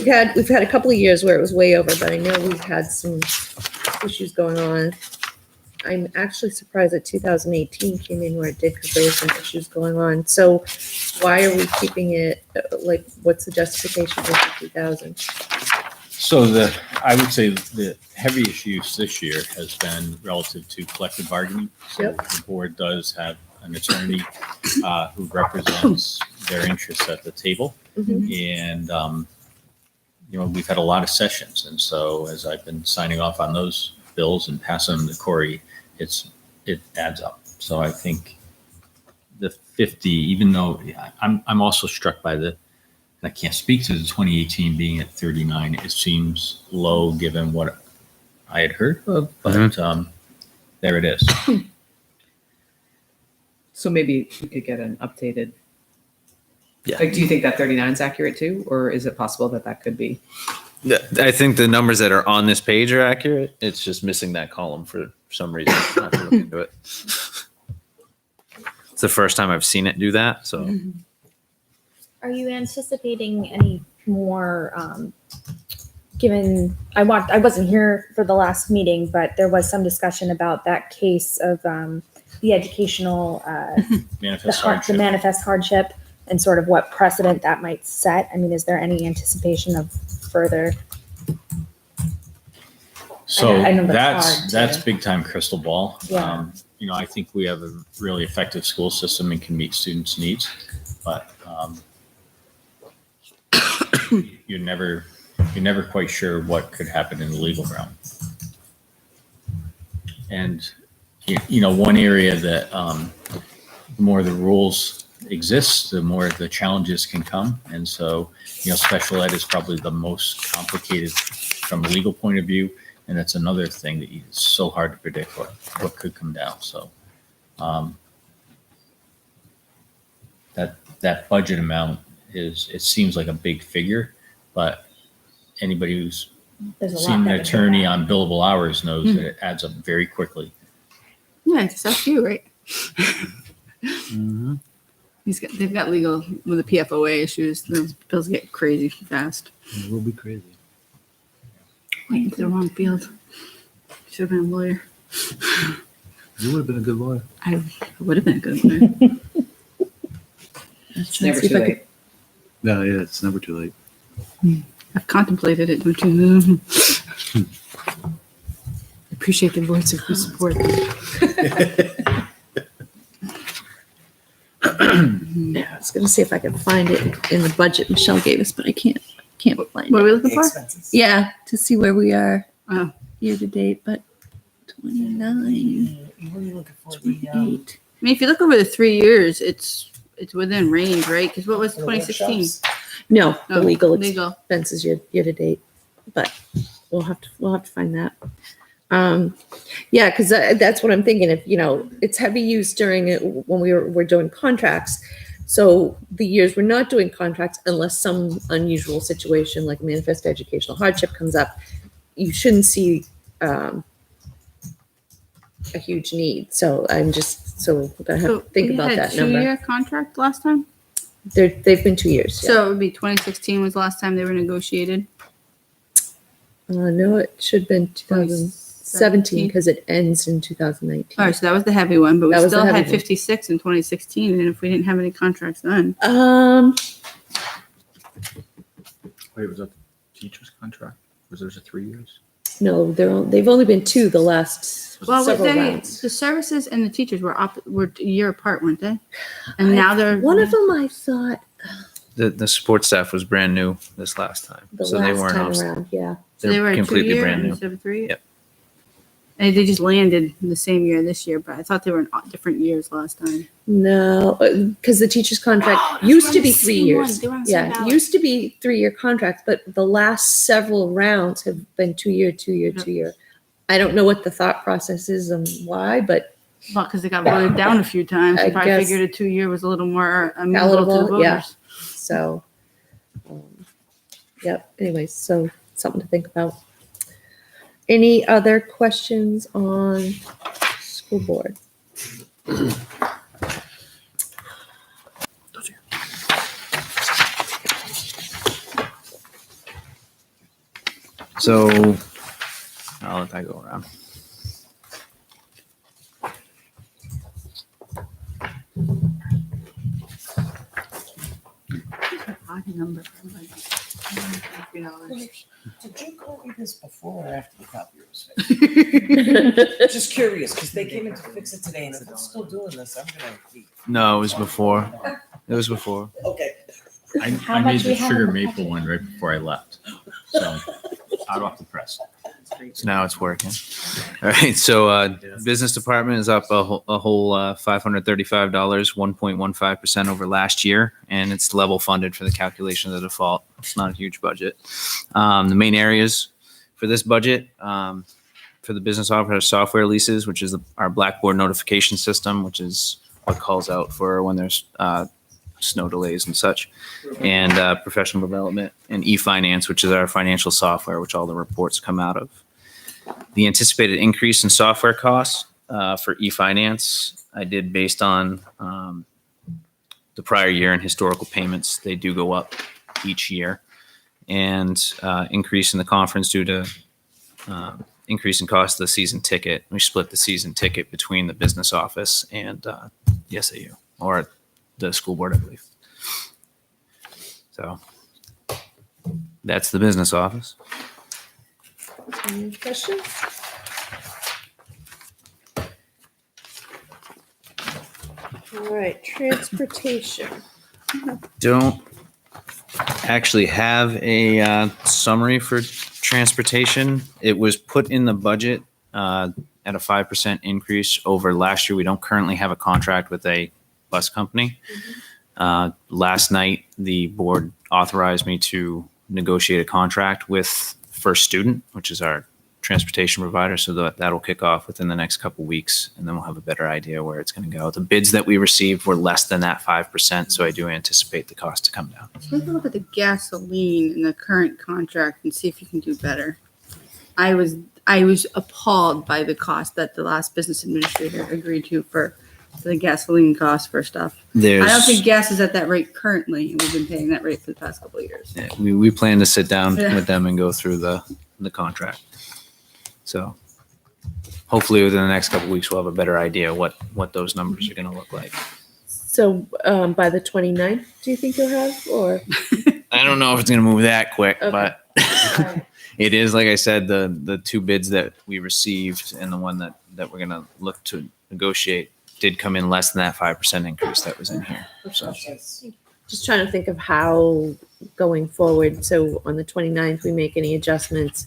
had a couple of years where it was way over, but I know we've had some issues going on. I'm actually surprised that 2018 came in where it did because there were some issues going on. So why are we keeping it, what's the justification for 50,000? So I would say the heaviest use this year has been relative to collective bargaining. So Yep. the board does have an attorney who represents their interests at the table. And, we've had a lot of sessions. And so as I've been signing off on those bills and passing them to Corey, it adds up. So I think the 50, even though I'm also struck by and I can't speak to the 2018 being at 39. It seems low given what I had heard of, but there it is. So maybe we could get an updated. Yeah. Do you think that 39 is accurate too, or is it possible that could be? I think the numbers that are on this page are accurate. It's just missing that column for some reason. I have to look into it. It's the first time I've seen it do that. So Are you anticipating any more, given, I wasn't here for the last meeting, but there was some discussion about that case of the educational, the manifest hardship and sort of what precedent that might set. I mean, is there any anticipation of further So I know that's hard that's to- big time crystal ball. Yeah. You know, I think we have a really effective school system and can meet students' needs, but you're never quite sure what could happen in the legal realm. And you know, one area that the more the rules exist, the more the challenges can come. And so, you know, special ed is probably the most complicated from a legal point of view. And that's another thing that it's so hard to predict what could come down. So that budget amount it seems like a big figure, but anybody who's There's a lot seen an that would go attorney back. on billable hours knows that it adds up very quickly. Yeah, it's up to you, right? Mm-hmm. They've got legal with the PFOA issues. Those bills get crazy fast. It will be crazy. Went into the wrong field. Should have been a lawyer. You would have been a good lawyer. I would have been a good lawyer. It's never too late. No, yeah, it's never too late. I've contemplated it. Don't you? Appreciate the voice of your support. Yeah, I was gonna see if I could find it in the budget Michelle gave us, but I can't find What it. are we looking The for? expenses. Yeah, to see where we are Oh. year to date, but 29, What are you looking for? 28. I mean, if you look over the 3 years, it's within range, right? Because what was The 2016? workshops? No, the Oh, legal legal. expenses year to date, but we'll have to find that. Yeah, because that's what I'm thinking. If it's heavy use during it when we're doing contracts. So the years we're not doing contracts, unless some unusual situation like manifest educational hardship comes up, you shouldn't see a huge need. So we're gonna have to think we about had that a number. 2-year contract last time. They've been 2 years. Yeah. So it would be 2016 was the last time they were negotiated. No, it should have been 2017 because it ends in 2019. All right, so that was the heavy one, but we That was the still heavy had one. 56 in 2016, and if we didn't have any contracts then, Wait, was that the teacher's contract? Was theirs a 3 years? No, they've only been 2 the last well, several rounds. the services and the teachers were a year apart, weren't they? And now they're One of them I thought The support staff was brand new this last time, the so they last weren't time on. around, yeah. So they were They're a completely 2-year brand new. instead of 3. Yep. And they just landed in the same year this year, but I thought they were in different years last time. No, because the teacher's contract Oh, used to be 3 years. They were on the same Yeah, ballot. used to be 3-year contracts, but the last several rounds have been 2-year, 2-year, Yep. 2-year. I don't know what the thought process is and why, but Well, because they got voted down a few times. I I probably guess- figured a 2-year was a little more amenable to the Palatable, yeah. voters. so, yep. Anyways, so something to think about. Any other questions on school board? So I'll let that go around. Odd number. Did you copy this before or after the copier was fixed? Just curious, because they came in to fix it today and if it's still doing this, I'm gonna be. No, it was before. It was before. Okay. How I made much the we have sugar in the maple one right before I left. So hot off the press. So now it's working. All right. So business department is up a whole $535, 1.15% over last year, and it's level funded for the calculation of the default. It's not a huge budget. The main areas for this budget for the business office are software leases, which is our Blackboard notification system, which is what calls out for when there's snow delays and such, and professional development, and e-finance, which is our financial software, which all the reports come out of. The anticipated increase in software costs for e-finance, I did based on the prior year and historical payments. They do go up each year, and increase in the conference due to increase in cost of the season ticket. We split the season ticket between the business office and the SAU, or the school board, I believe. So that's the business office. Any questions? All right, transportation. Don't actually have a summary for transportation. It was put in the budget at a 5% increase over last year. We don't currently have a contract with a bus company. Last night, the board authorized me to negotiate a contract with First Student, which is our transportation provider. So that'll kick off within the next couple weeks, and then we'll have a better idea where it's going to go. The bids that we received were less than that 5%, so I do anticipate the cost to come down. Take a look at the gasoline in the current contract and see if you can do better. I was appalled by the cost that the last business administrator agreed to for the gasoline cost for stuff. I don't think gas is at that rate currently, and we've been paying that rate for the past couple of years. Yeah, we plan to sit down with them and go through the contract. So hopefully within the next couple of weeks, we'll have a better idea what those numbers are going to look like. So by the 29th, do you think you'll have, or? I don't know if it's going to move that quick, Okay. but it is, like I said, the two bids that we received and the one that we're going to look to negotiate did come in less than that 5% increase that was in here. So Just trying to think of how going forward. So on the 29th, we make any adjustments.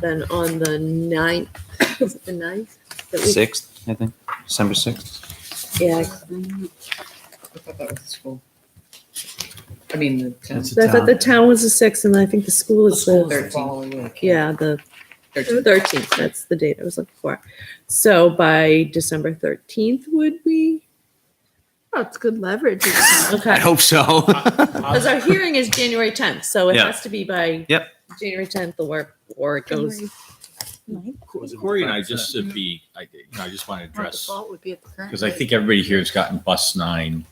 Then on the 9th, was it the 9th? That we- 6th, I think, December 6th. Yeah, I thought that was the school. I mean, the town. I thought the town was the 6th, and I think the school is the, 13th. Following week. yeah, the 13th. 13th. That's the date I was looking for. So by December 13th, would we? Oh, it's good leverage. I Okay. hope so. Because our hearing is January 10th, so it Yeah. has to be by Yep. January 10th or it goes. Corey and I, just to be, I just want to Our address, default would be at the current because I rate. think everybody here has gotten bus 9.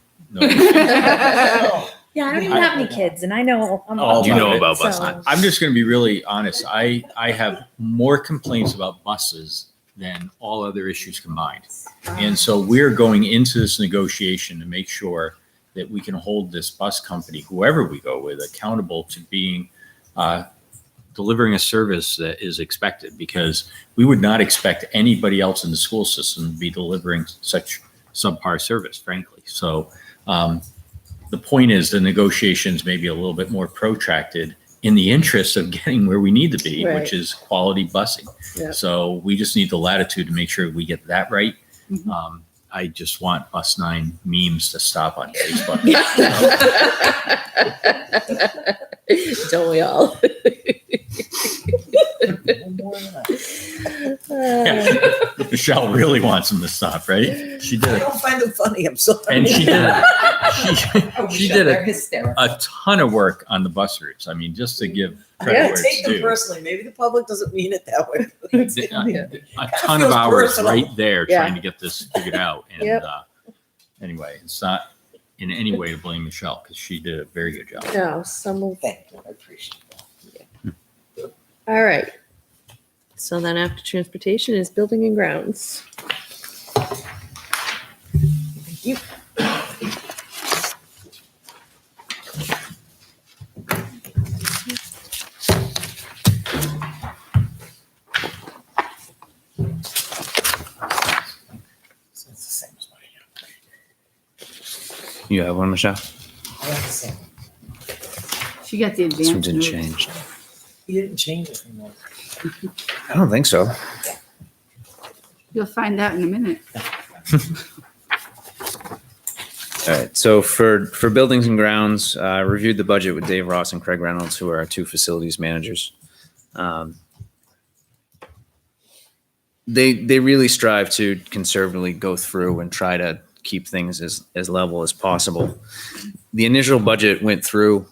Yeah, I don't even have any kids, and I know. Oh, You know it. about bus So- nine. I'm just going to be really honest. I have more complaints about buses than all other issues combined. And so we're going into this negotiation to make sure that we can hold this bus company, whoever we go with, accountable to being delivering a service that is expected, because we would not expect anybody else in the school system to be delivering such subpar service, frankly. So the point is the negotiations may be a little bit more protracted in the interest of getting where we need to be, Right. which is quality busing. Yeah. So we just need the latitude to make sure we get that right. Mm-hmm. I just want bus 9 memes to stop on Facebook. Don't we all? Michelle really wants them to stop, right? She I did it. don't find them funny, I'm sorry. And she did she did They're a, hysterical. a ton of work on the bus routes. I mean, just to give I credit don't where take it's them due. personally, maybe the public doesn't mean it that way. A ton of feels hours personal. right there Yeah. trying to get this figured out. And Yep. anyway, it's not in any way to blame Michelle, because she did a very good job. No, some will. Thank you, I appreciate that. All right. So then after transportation is building and grounds. You. So it's the same as what I have. You have one, Michelle? I have the same. She got the This one advance didn't notice. change. You didn't change it anymore. I don't think so. You'll find out in a minute. All right. So for buildings and grounds, I reviewed the budget with Dave Ross and Craig Reynolds, who are our two facilities managers. They really strive to conservatively go through and try to keep things as level as possible. The initial budget went through.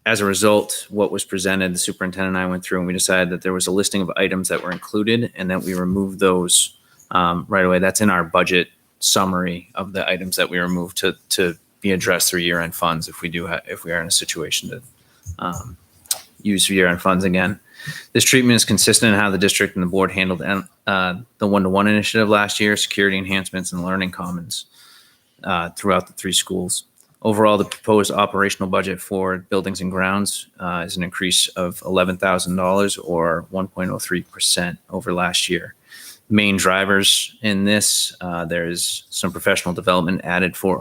As a result, what was presented, the superintendent and I went through and we decided that there was a listing of items that were included and that we removed those right away. That's in our budget summary of the items that we removed to be addressed through year-end funds if we are in a situation to use year-end funds again. This treatment is consistent in how the district and the board handled the one-to-one initiative last year, security enhancements and learning commons throughout the 3 schools. Overall, the proposed operational budget for buildings and grounds is an increase of $11,000 or 1.03% over last year. Main drivers in this, there's some professional development added for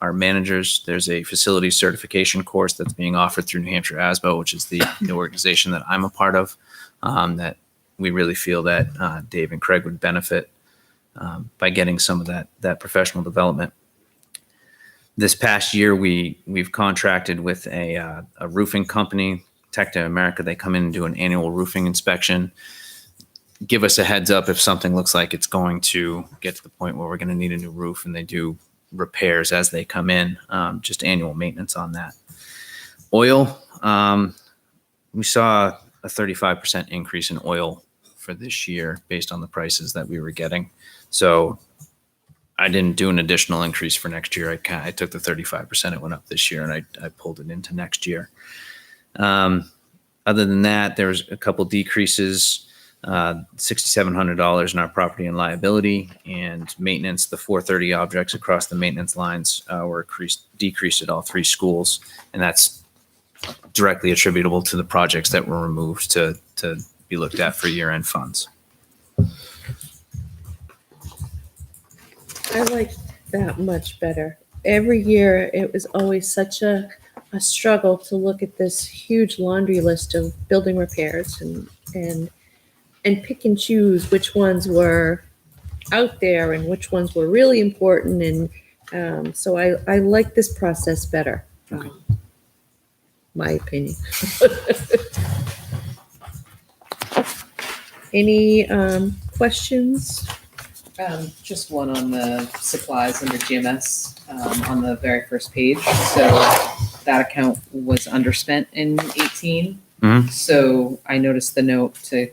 our managers. There's a facility certification course that's being offered through New Hampshire ASBO, which is the organization that I'm a part of, that we really feel that Dave and Craig would benefit by getting some of that professional development. This past year, we've contracted with a roofing company, Tecta America. They come in and do an annual roofing inspection, give us a heads up if something looks like it's going to get to the point where we're going to need a new roof, and they do repairs as they come in, just annual maintenance on that. Oil, we saw a 35% increase in oil for this year based on the prices that we were getting. So I didn't do an additional increase for next year. I took the 35% it went up this year, and I pulled it into next year. Other than that, there was a couple decreases, $6,700 in our property and liability, and maintenance. The 430 objects across the maintenance lines were decreased at all three schools, and that's directly attributable to the projects that were removed to be looked at for year-end funds. I like that much better. Every year, it was always such a struggle to look at this huge laundry list of building repairs and pick and choose which ones were out there and which ones were really important. And so I like this process better. Okay. My opinion. Any questions? Just one on the supplies under GMS on the very first page. So that account was underspent in 18. Mhm. So I noticed the note to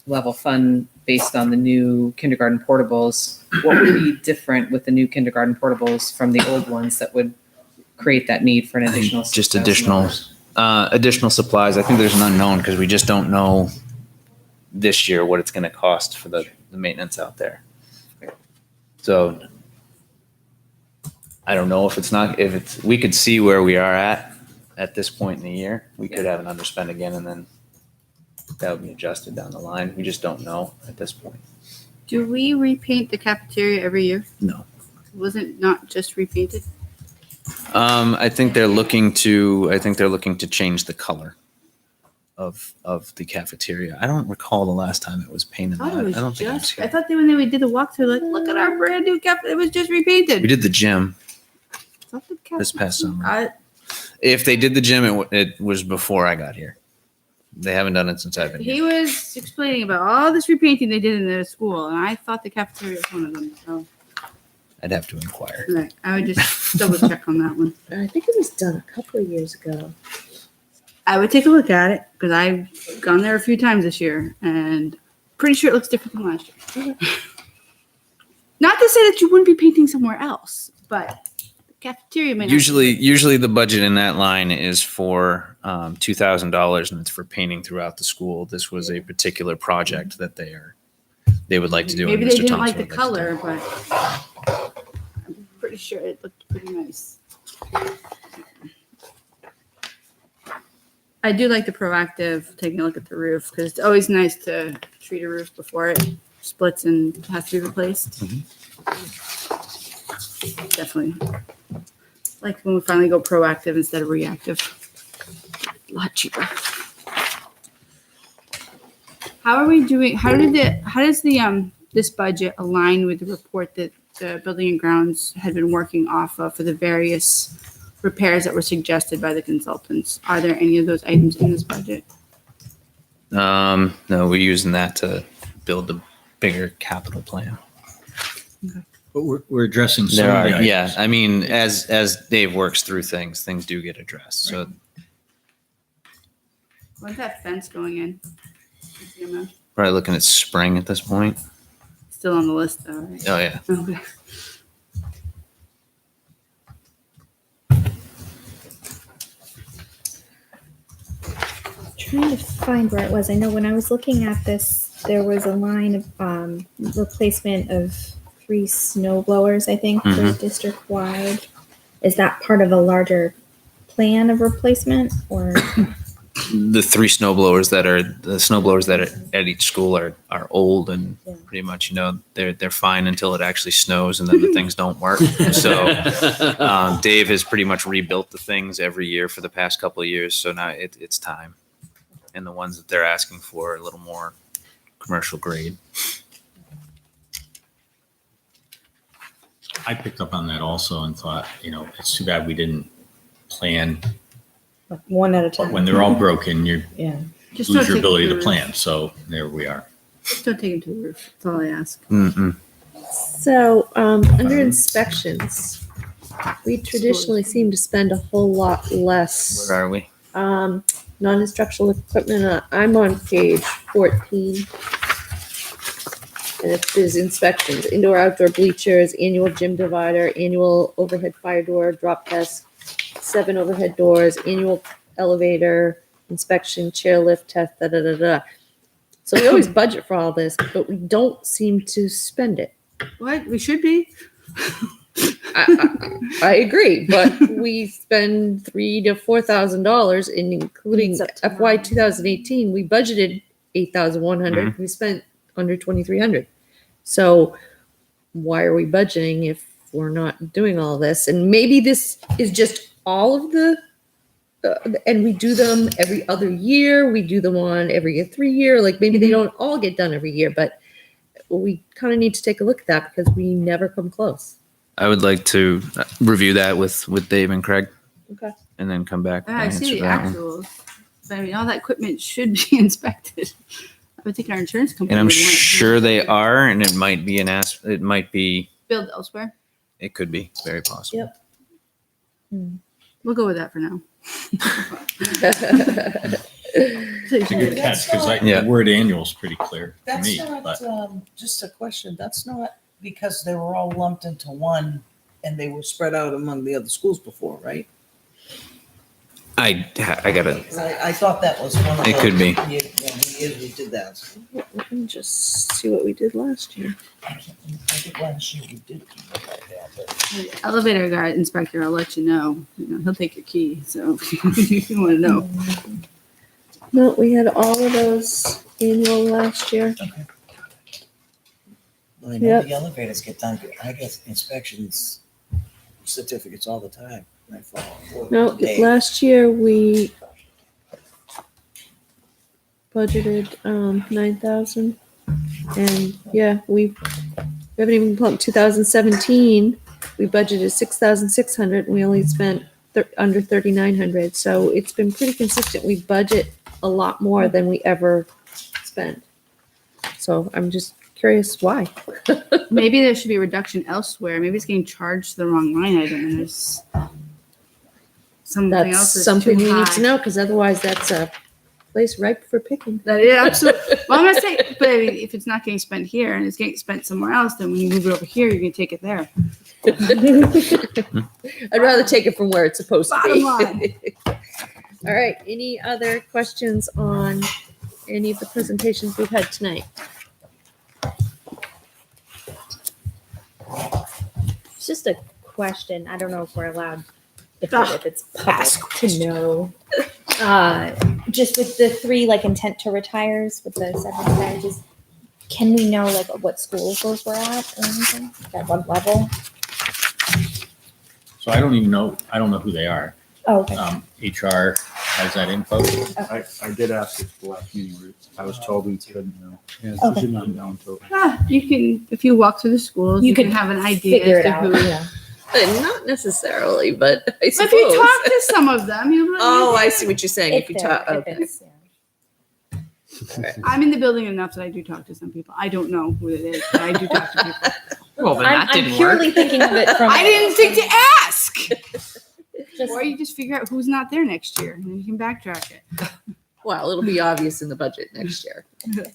level fund based on the new kindergarten portables. What would be different with the new kindergarten portables from the old ones that would create that need for an additional Just $6,000? additional supplies. I think there's an unknown because we just don't know this year what it's going to cost for the maintenance out there. So I don't know if we could see where we are at this point in the year. We could have an underspend again, and then that would be adjusted down the line. We just don't know at this point. Do we repaint the cafeteria every year? No. Was it not just repainted? I think they're looking to change the color of the cafeteria. I don't recall the last time it was painted. I thought it was I don't think it was just. here. I thought when we did the walkthrough, like, look at our brand new cafe. It was just repainted. We did the gym I thought the this past cafeteria- summer. If they did the gym, it was before I got here. They haven't done it since I've been He here. was explaining about all this repainting they did in the school, and I thought the cafeteria was one of them. So, I'd have to inquire. right, I would just double check on that one. I think it was done a couple of years ago. I would take a look at it because I've gone there a few times this year, and pretty sure it looks different than last year. Not to say that you wouldn't be painting somewhere else, but the cafeteria may not. Usually the budget in that line is for $2,000, and it's for painting throughout the school. This was a particular project that they would like to do. and Maybe they Mr. didn't Thomas like the would like to do. color, but I'm pretty sure it looked pretty nice. I do like the proactive taking a look at the roof because it's always nice to treat a roof before it splits and has to be replaced. Definitely. Like when we finally go proactive instead of reactive. A lot cheaper. How are we doing? How does the this budget align with the report that the building and grounds had been working off of for the various repairs that were suggested by the consultants? Are there any of those items in this budget? No, we're using that to build the bigger capital plan. But we're addressing some There of the are, items. yeah. I mean, as Dave works through things do get addressed. So When's that fence going in? probably looking at spring at this point. Still on the list though, right? Oh yeah. Okay. Trying to find where it was. I know when I was looking at this, there was a line of replacement of 3 snow blowers, I think, for district wide. is that part of a larger plan of replacement or? The snow blowers that are at each school are old and pretty much, they're fine until it actually snows and then the things don't work. So Dave has pretty much rebuilt the things every year for the past couple of years. So now it's time. And the ones that they're asking for are a little more commercial grade. I picked up on that also and thought, it's too bad we didn't plan. One at a time. When they're all broken, you Yeah. Just lose don't your take ability it to the plan. So there we are. Just don't take it to the roof. That's all I ask. Mm-mm. So, under inspections, we traditionally seem to spend a whole lot less. Where are we? Non-instructional equipment, I'm on page 14. And it says inspections, indoor, outdoor bleachers, annual gym divider, annual overhead fire door, drop test, 7 overhead doors, annual elevator inspection, chairlift test, So we always budget for all this, but we don't seem to spend it. What? We should be. I agree, but we spend $3,000 to $4,000, including It's up to FY nine. 2018. We budgeted 8,100. Mhm. We spent under 2,300. So why are we budgeting if we're not doing all this? And maybe this is just all of the, and we do them every other year. We do them on every 3 year. Like maybe they don't all get done every year, but we kind of need to take a look at that because we never come close. I would like to review that with Dave and Craig. Okay. And then come back. I and see answer the that one. actuals. But I mean, all that equipment should be inspected. I would think our insurance company. And I'm would want it to be sure they inspected. are, and it might be Billed elsewhere. it could be very possible. Yep. We'll go with that for now. It's a good catch because Yeah. the word annual is pretty clear to That's me. not, But just a question, that's not because they were all lumped into one and they were spread out among the other schools before, right? I gotta. 'Cause I thought that was one of the. It could be. Years we did that. Let me just see what we did last year. I think last year we did keep it like that, but. The elevator guy inspector, I'll let you know. He'll take your key. So if you want to know. No, we had all of those annual last year. Well, I know Yep. the elevators get done, I get inspections certificates all the time. I follow. No, Dave. last year we budgeted 9,000, and yeah, we haven't even pumped 2017. We budgeted 6,600, and we only spent under 3,900. So it's been pretty consistent. We budget a lot more than we ever spend. So I'm just curious why. Maybe there should be a reduction elsewhere. Maybe it's getting charged the wrong line item and there's something That's else is something too we need high. to know because otherwise that's a place ripe for picking. That is absolutely. Well, I'm gonna say, but I mean, if it's not getting spent here and it's getting spent somewhere else, then when you move it over here, you're gonna take it there. I'd rather take it from where it's supposed to be. Bottom line. All right. Any other questions on any of the presentations we've had tonight? It's just a question. I don't know if we're allowed, if Ah, it's public to know. Just with the 3 intent to retires with the severance packages, can we know what schools those were at or anything? At what level? so I don't know who they are. Oh, okay. HR has that info. I did ask at the last meeting, where I was told we couldn't know. Yeah, Okay. we didn't know until. You can, if you walk through the schools, You you can could have an idea Figure as it to out. who. Yeah. Not necessarily, but I If suppose. you talk to some of them, you'll be like, Oh, I see what you're saying. If you they're- talk, if okay. it's- yeah. I'm in the building enough that I do talk to some people. I don't know who it is, but I do talk to people. Well, then I'm that didn't purely work. thinking of it from. I didn't think to ask. Just, Or you just figure out who's not there next year, and then you can backtrack it. Well, it'll be obvious in the budget next year.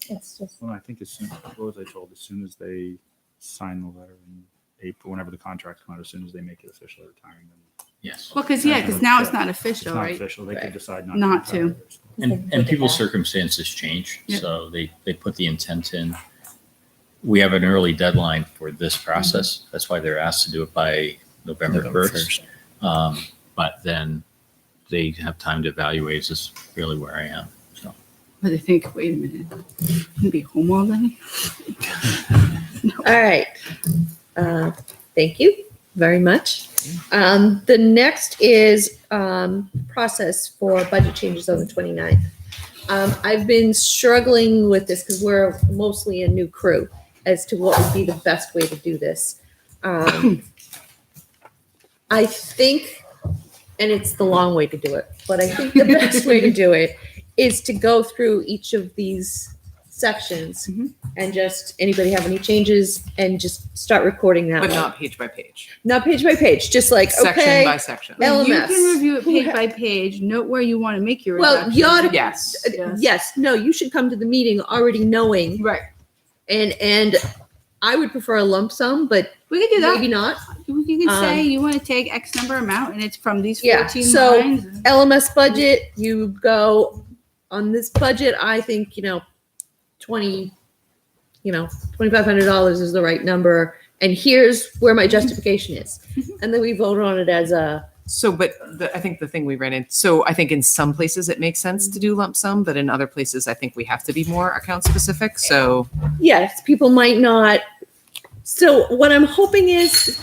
it's just. Well, I think as soon, what was I told? As soon as they sign the letter in April, whenever the contract comes out, as soon as they make it official retiring, then Yes. Well, because now it's not official, it's not right? official. They Right. could decide Not not to. retire. And people's circumstances change, Yeah. so they put the intent in. We have an early deadline for this process. That's why they're asked to do it by November 1st. But then they have time to evaluate, is this really where I am? So. But I think, wait a minute, I'm gonna be home all day. All right. Thank you very much. The next is process for budget changes on the 29th. I've been struggling with this because we're mostly a new crew as to what would be the best way to do this. I think, and it's the long way to do it, but I think the best way to do it is to go through each of these sections and just, anybody have any changes, and just start recording that But way. not page by page. Not page by page, just like, Section okay. by section. LMS. You can review it page by page, note where you want to make your Well, reductions. you ought to, Yes. yes, no, you should come to the meeting already knowing, Right. and I would prefer a lump sum, but We can do that. maybe not. You can say you want to take X number amount and it's from these 14 Yeah, so- lines. LMS budget, you go on this budget, I think, $2,500 is the right number. And here's where my justification is. And then we vote on it as a, So, but I think the thing we ran into, so I think in some places it makes sense to do lump sum, but in other places I think we have to be more account specific. So, yes, people might not. So what I'm hoping is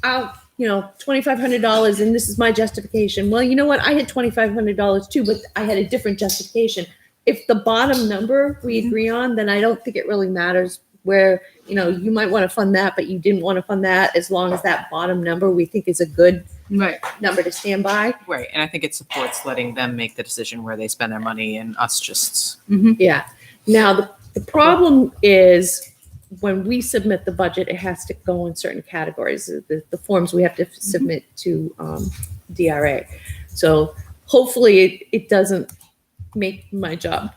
out, $2,500 and this is my justification. Well, you know what? I had $2,500 too, but I had a different justification. If the bottom number we agree on, then I don't think it really matters where, you might want to fund that, but you didn't want to fund that, as long as that bottom number we think is a good Right. number to stand by. right. And I think it supports letting them make the decision where they spend their money and us just, Yeah. Now, the problem is when we submit the budget, it has to go in certain categories. The forms we have to submit to DRA. So hopefully it doesn't make my job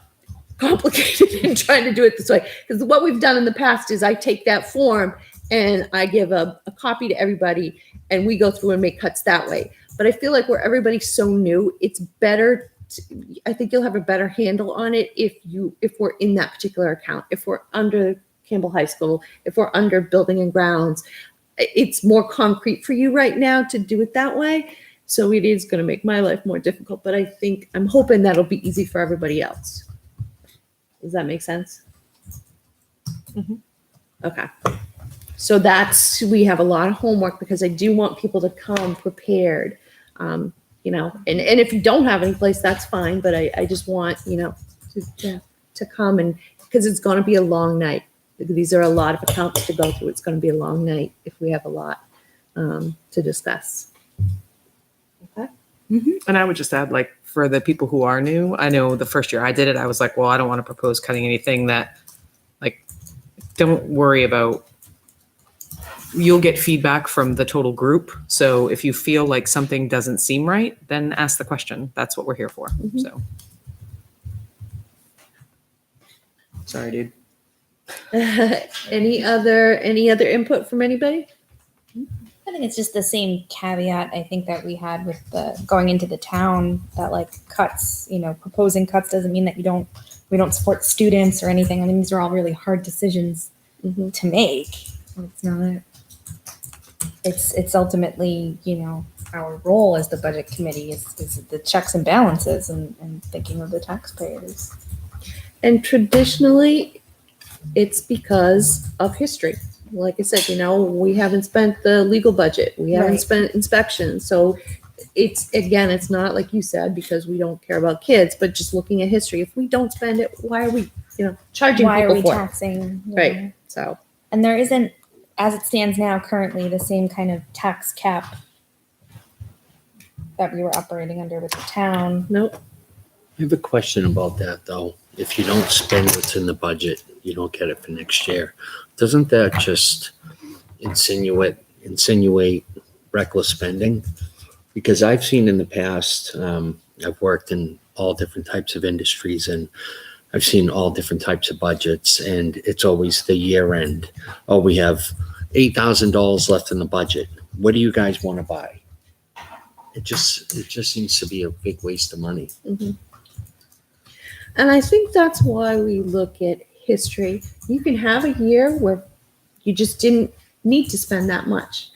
complicated in trying to do it this way. Because what we've done in the past is I take that form and I give a copy to everybody and we go through and make cuts that way. But I feel like where everybody's so new, it's better. I think you'll have a better handle on it if we're in that particular account. If we're under Campbell High School, if we're under building and grounds, it's more concrete for you right now to do it that way. So it is going to make my life more difficult, but I'm hoping that'll be easy for everybody else. Does that make sense? Okay. So we have a lot of homework because I do want people to come prepared. And if you don't have any place, that's fine. But I just want, to come, and because it's going to be a long night. These are a lot of accounts to go through. It's going to be a long night if we have a lot to discuss. Okay. and I would just add, like, for the people who are new, I know the first year I did it, I was like, well, I don't want to propose cutting anything that, like, don't worry about. You'll get feedback from the total group. So if you feel like something doesn't seem right, then ask the question. That's what we're here for. So. Sorry, dude. Any other input from anybody? I think it's just the same caveat I think that we had with the going into the town, that like cuts, proposing cuts doesn't mean that we don't support students or anything. I mean, these are all really hard decisions to make. It's not, it's ultimately, our role as the budget committee is the checks and balances and thinking of the taxpayers. And traditionally, it's because of history. Like I said, we haven't spent the legal budget. We haven't Right. spent inspections. So it's not like you said, because we don't care about kids, but just looking at history. If we don't spend it, why are we, charging Why are people we for it? taxing? Right. So, And there isn't, as it stands now, currently the same kind of tax cap that we were operating under with the town. nope. I have a question about that, though. If you don't spend what's in the budget, you don't get it for next year. Doesn't that just insinuate reckless spending? Because I've seen in the past, I've worked in all different types of industries, and I've seen all different types of budgets, and it's always the year end. Oh, we have $8,000 left in the budget. What do you guys want to buy? It just seems to be a big waste of money. And I think that's why we look at history. You can have a year where you just didn't need to spend that much.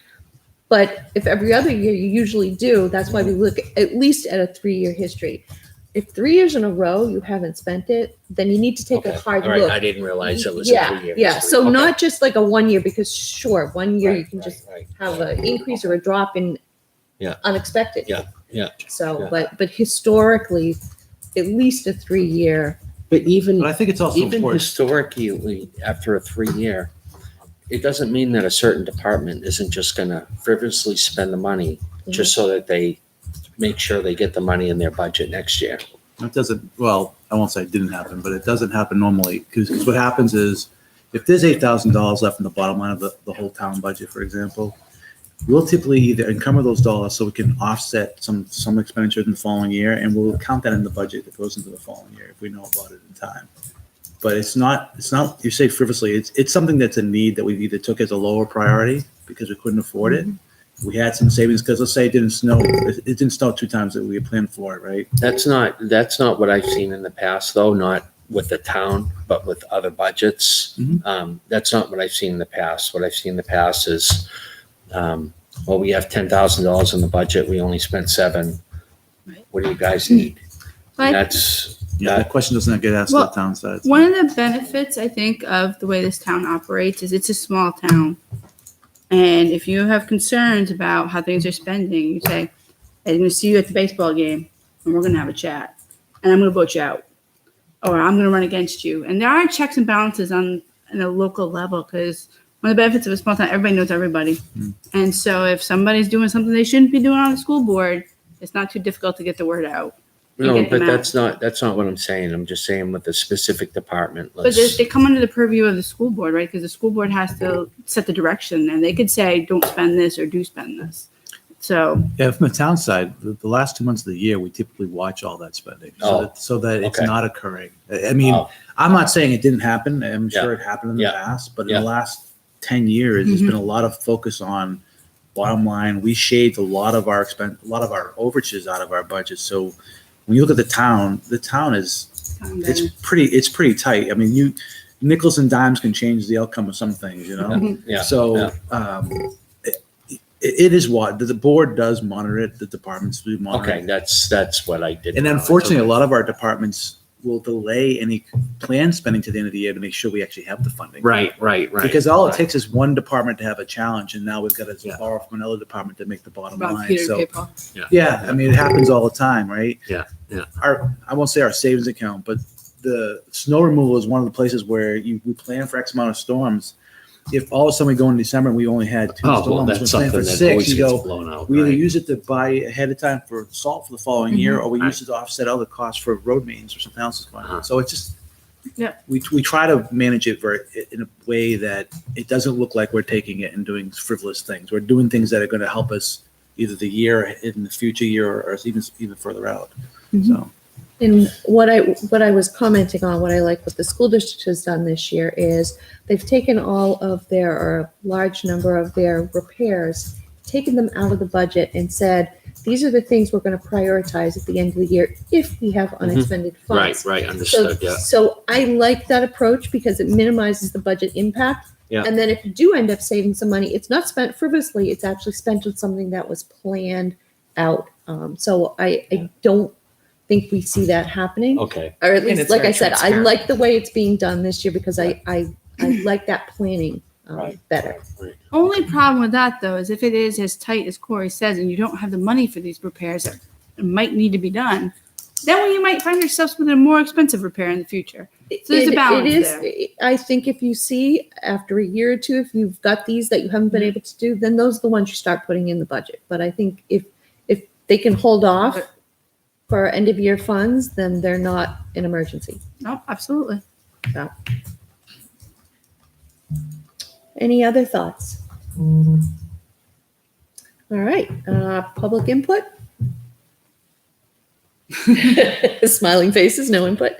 But if every other year you usually do, that's why we look at least at a 3-year history. If 3 years in a row you haven't spent it, then you need to take Okay. a hard All right, look. I didn't realize it was Yeah, a 3-year. yeah. history. So Okay. not just like a 1 year, because sure, 1 year you Right, can right, just right. have an increase or a drop in Yeah. unexpected. Yeah, yeah, So, yeah. but historically, at least a 3-year. But even, But I think it's also even important. historically, after a 3-year, it doesn't mean that a certain department isn't just gonna frivolously spend the money just so that they make sure they get the money in their budget next year. It doesn't, well, I won't say it didn't happen, but it doesn't happen normally. Because what happens is, if there's $8,000 left in the bottom line of the whole town budget, for example, we'll typically either encumber those dollars so we can offset some expenditures in the following year, and we'll count that in the budget that goes into the following year if we know about it in time. But it's not, you say frivolously, it's something that's a need that we either took as a lower priority because we couldn't afford it. We had some savings, because let's say it didn't snow, it didn't snow 2 times that we had planned for it, right? That's not what I've seen in the past, though, not with the town, but with other budgets. Mhm. That's not what I've seen in the past. What I've seen in the past is, well, we have $10,000 in the budget. We only spent $7. Right. What do you guys need? Like- That's, Yeah, that question doesn't get asked Well, at the town side. One of the benefits, I think, of the way this town operates is it's a small town. And if you have concerns about how things are spending, you say, hey, I'm going to see you at the baseball game and we're going to have a chat and I'm going to vote you out or I'm going to run against you. And there are checks and balances on a local level, because one of the benefits of a small town, everybody knows everybody. And so if somebody's doing something they shouldn't be doing on the school board, it's not too difficult to get the word out. no, get but them out. that's not what I'm saying. I'm just saying with a specific department. But they come under the purview of the school board, right? Because the school board has to set the direction, and they could say, don't spend this or do spend this. So, Yeah, from the town side, the last 2 months of the year, we typically watch all that spending so that it's okay. not occurring. I mean, Oh. I'm not saying it didn't happen. I'm Yeah. sure it happened in the Yeah. past, but in Yeah. the last 10 years, there's been a lot of focus on bottom line. We shaved a lot of our overages out of our budget. So when you look at the town is it's pretty tight. I mean, nickels and dimes can change the outcome of some things, you know. Yeah. So it is what the board does monitor it. The departments do monitor Okay, it. that's what I did. And unfortunately, a lot of our departments will delay any planned spending to the end of the year to make sure we actually have the funding. Right. Because all it right. takes is one department to have a challenge, and now we've got to Yeah. borrow from another department to make the bottom about line. Peter So Paper. yeah, I mean, it happens all the time, right? Yeah, yeah. I won't say our savings account, but the snow removal is one of the places where we plan for X amount of storms. If all of a sudden we go in December and we only had 2 Oh, storms, well, we that's plan something for that 6, always you gets go, blown out. we either right? use it to buy ahead of time for salt for the following year, or we use it to offset other costs for road maintenance or something else is going on. So it's just, we try to manage it in a way that it doesn't look like we're taking it and doing frivolous things. We're doing things that are going to help us either the year in the future year or even further out. So. And what I was commenting on, what I like what the school district has done this year is they've taken all of their, or a large number of their repairs, taken them out of the budget and said, these are the things we're going to prioritize at the end of the year if we have unexpended funds. Right, understood, yeah. So I like that approach because it minimizes the budget impact. Yeah. And then if you do end up saving some money, it's not spent frivolously, it's actually spent on something that was planned out. So I don't think we see that happening. Okay. Or at And least, it's like very I said, I transparent. like the way it's being done this year because I like that planning better. Right. Only problem with that, though, is if it is as tight as Corey says, and you don't have the money for these repairs that might need to be done, then you might find yourselves with a more expensive repair in the future. So there's a balance there. I think if you see after a year or two, if you've got these that you haven't been able to do, then those are the ones you start putting in the budget. But I think if they can hold off for end of year funds, then they're not an emergency. No, absolutely. So. Any other thoughts? All right, public input? Smiling faces, no input.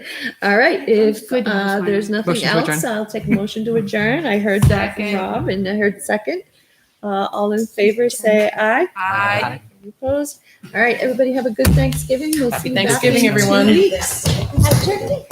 All right, if Good, no there's nothing Motion to else, adjourn. I'll take a motion to adjourn. I heard that from Second. Rob and I heard second. All in favor, say aye. Aye. Any opposed? All right, everybody have a good Thanksgiving. We'll Happy see you back Thanksgiving, in 2 everyone. weeks.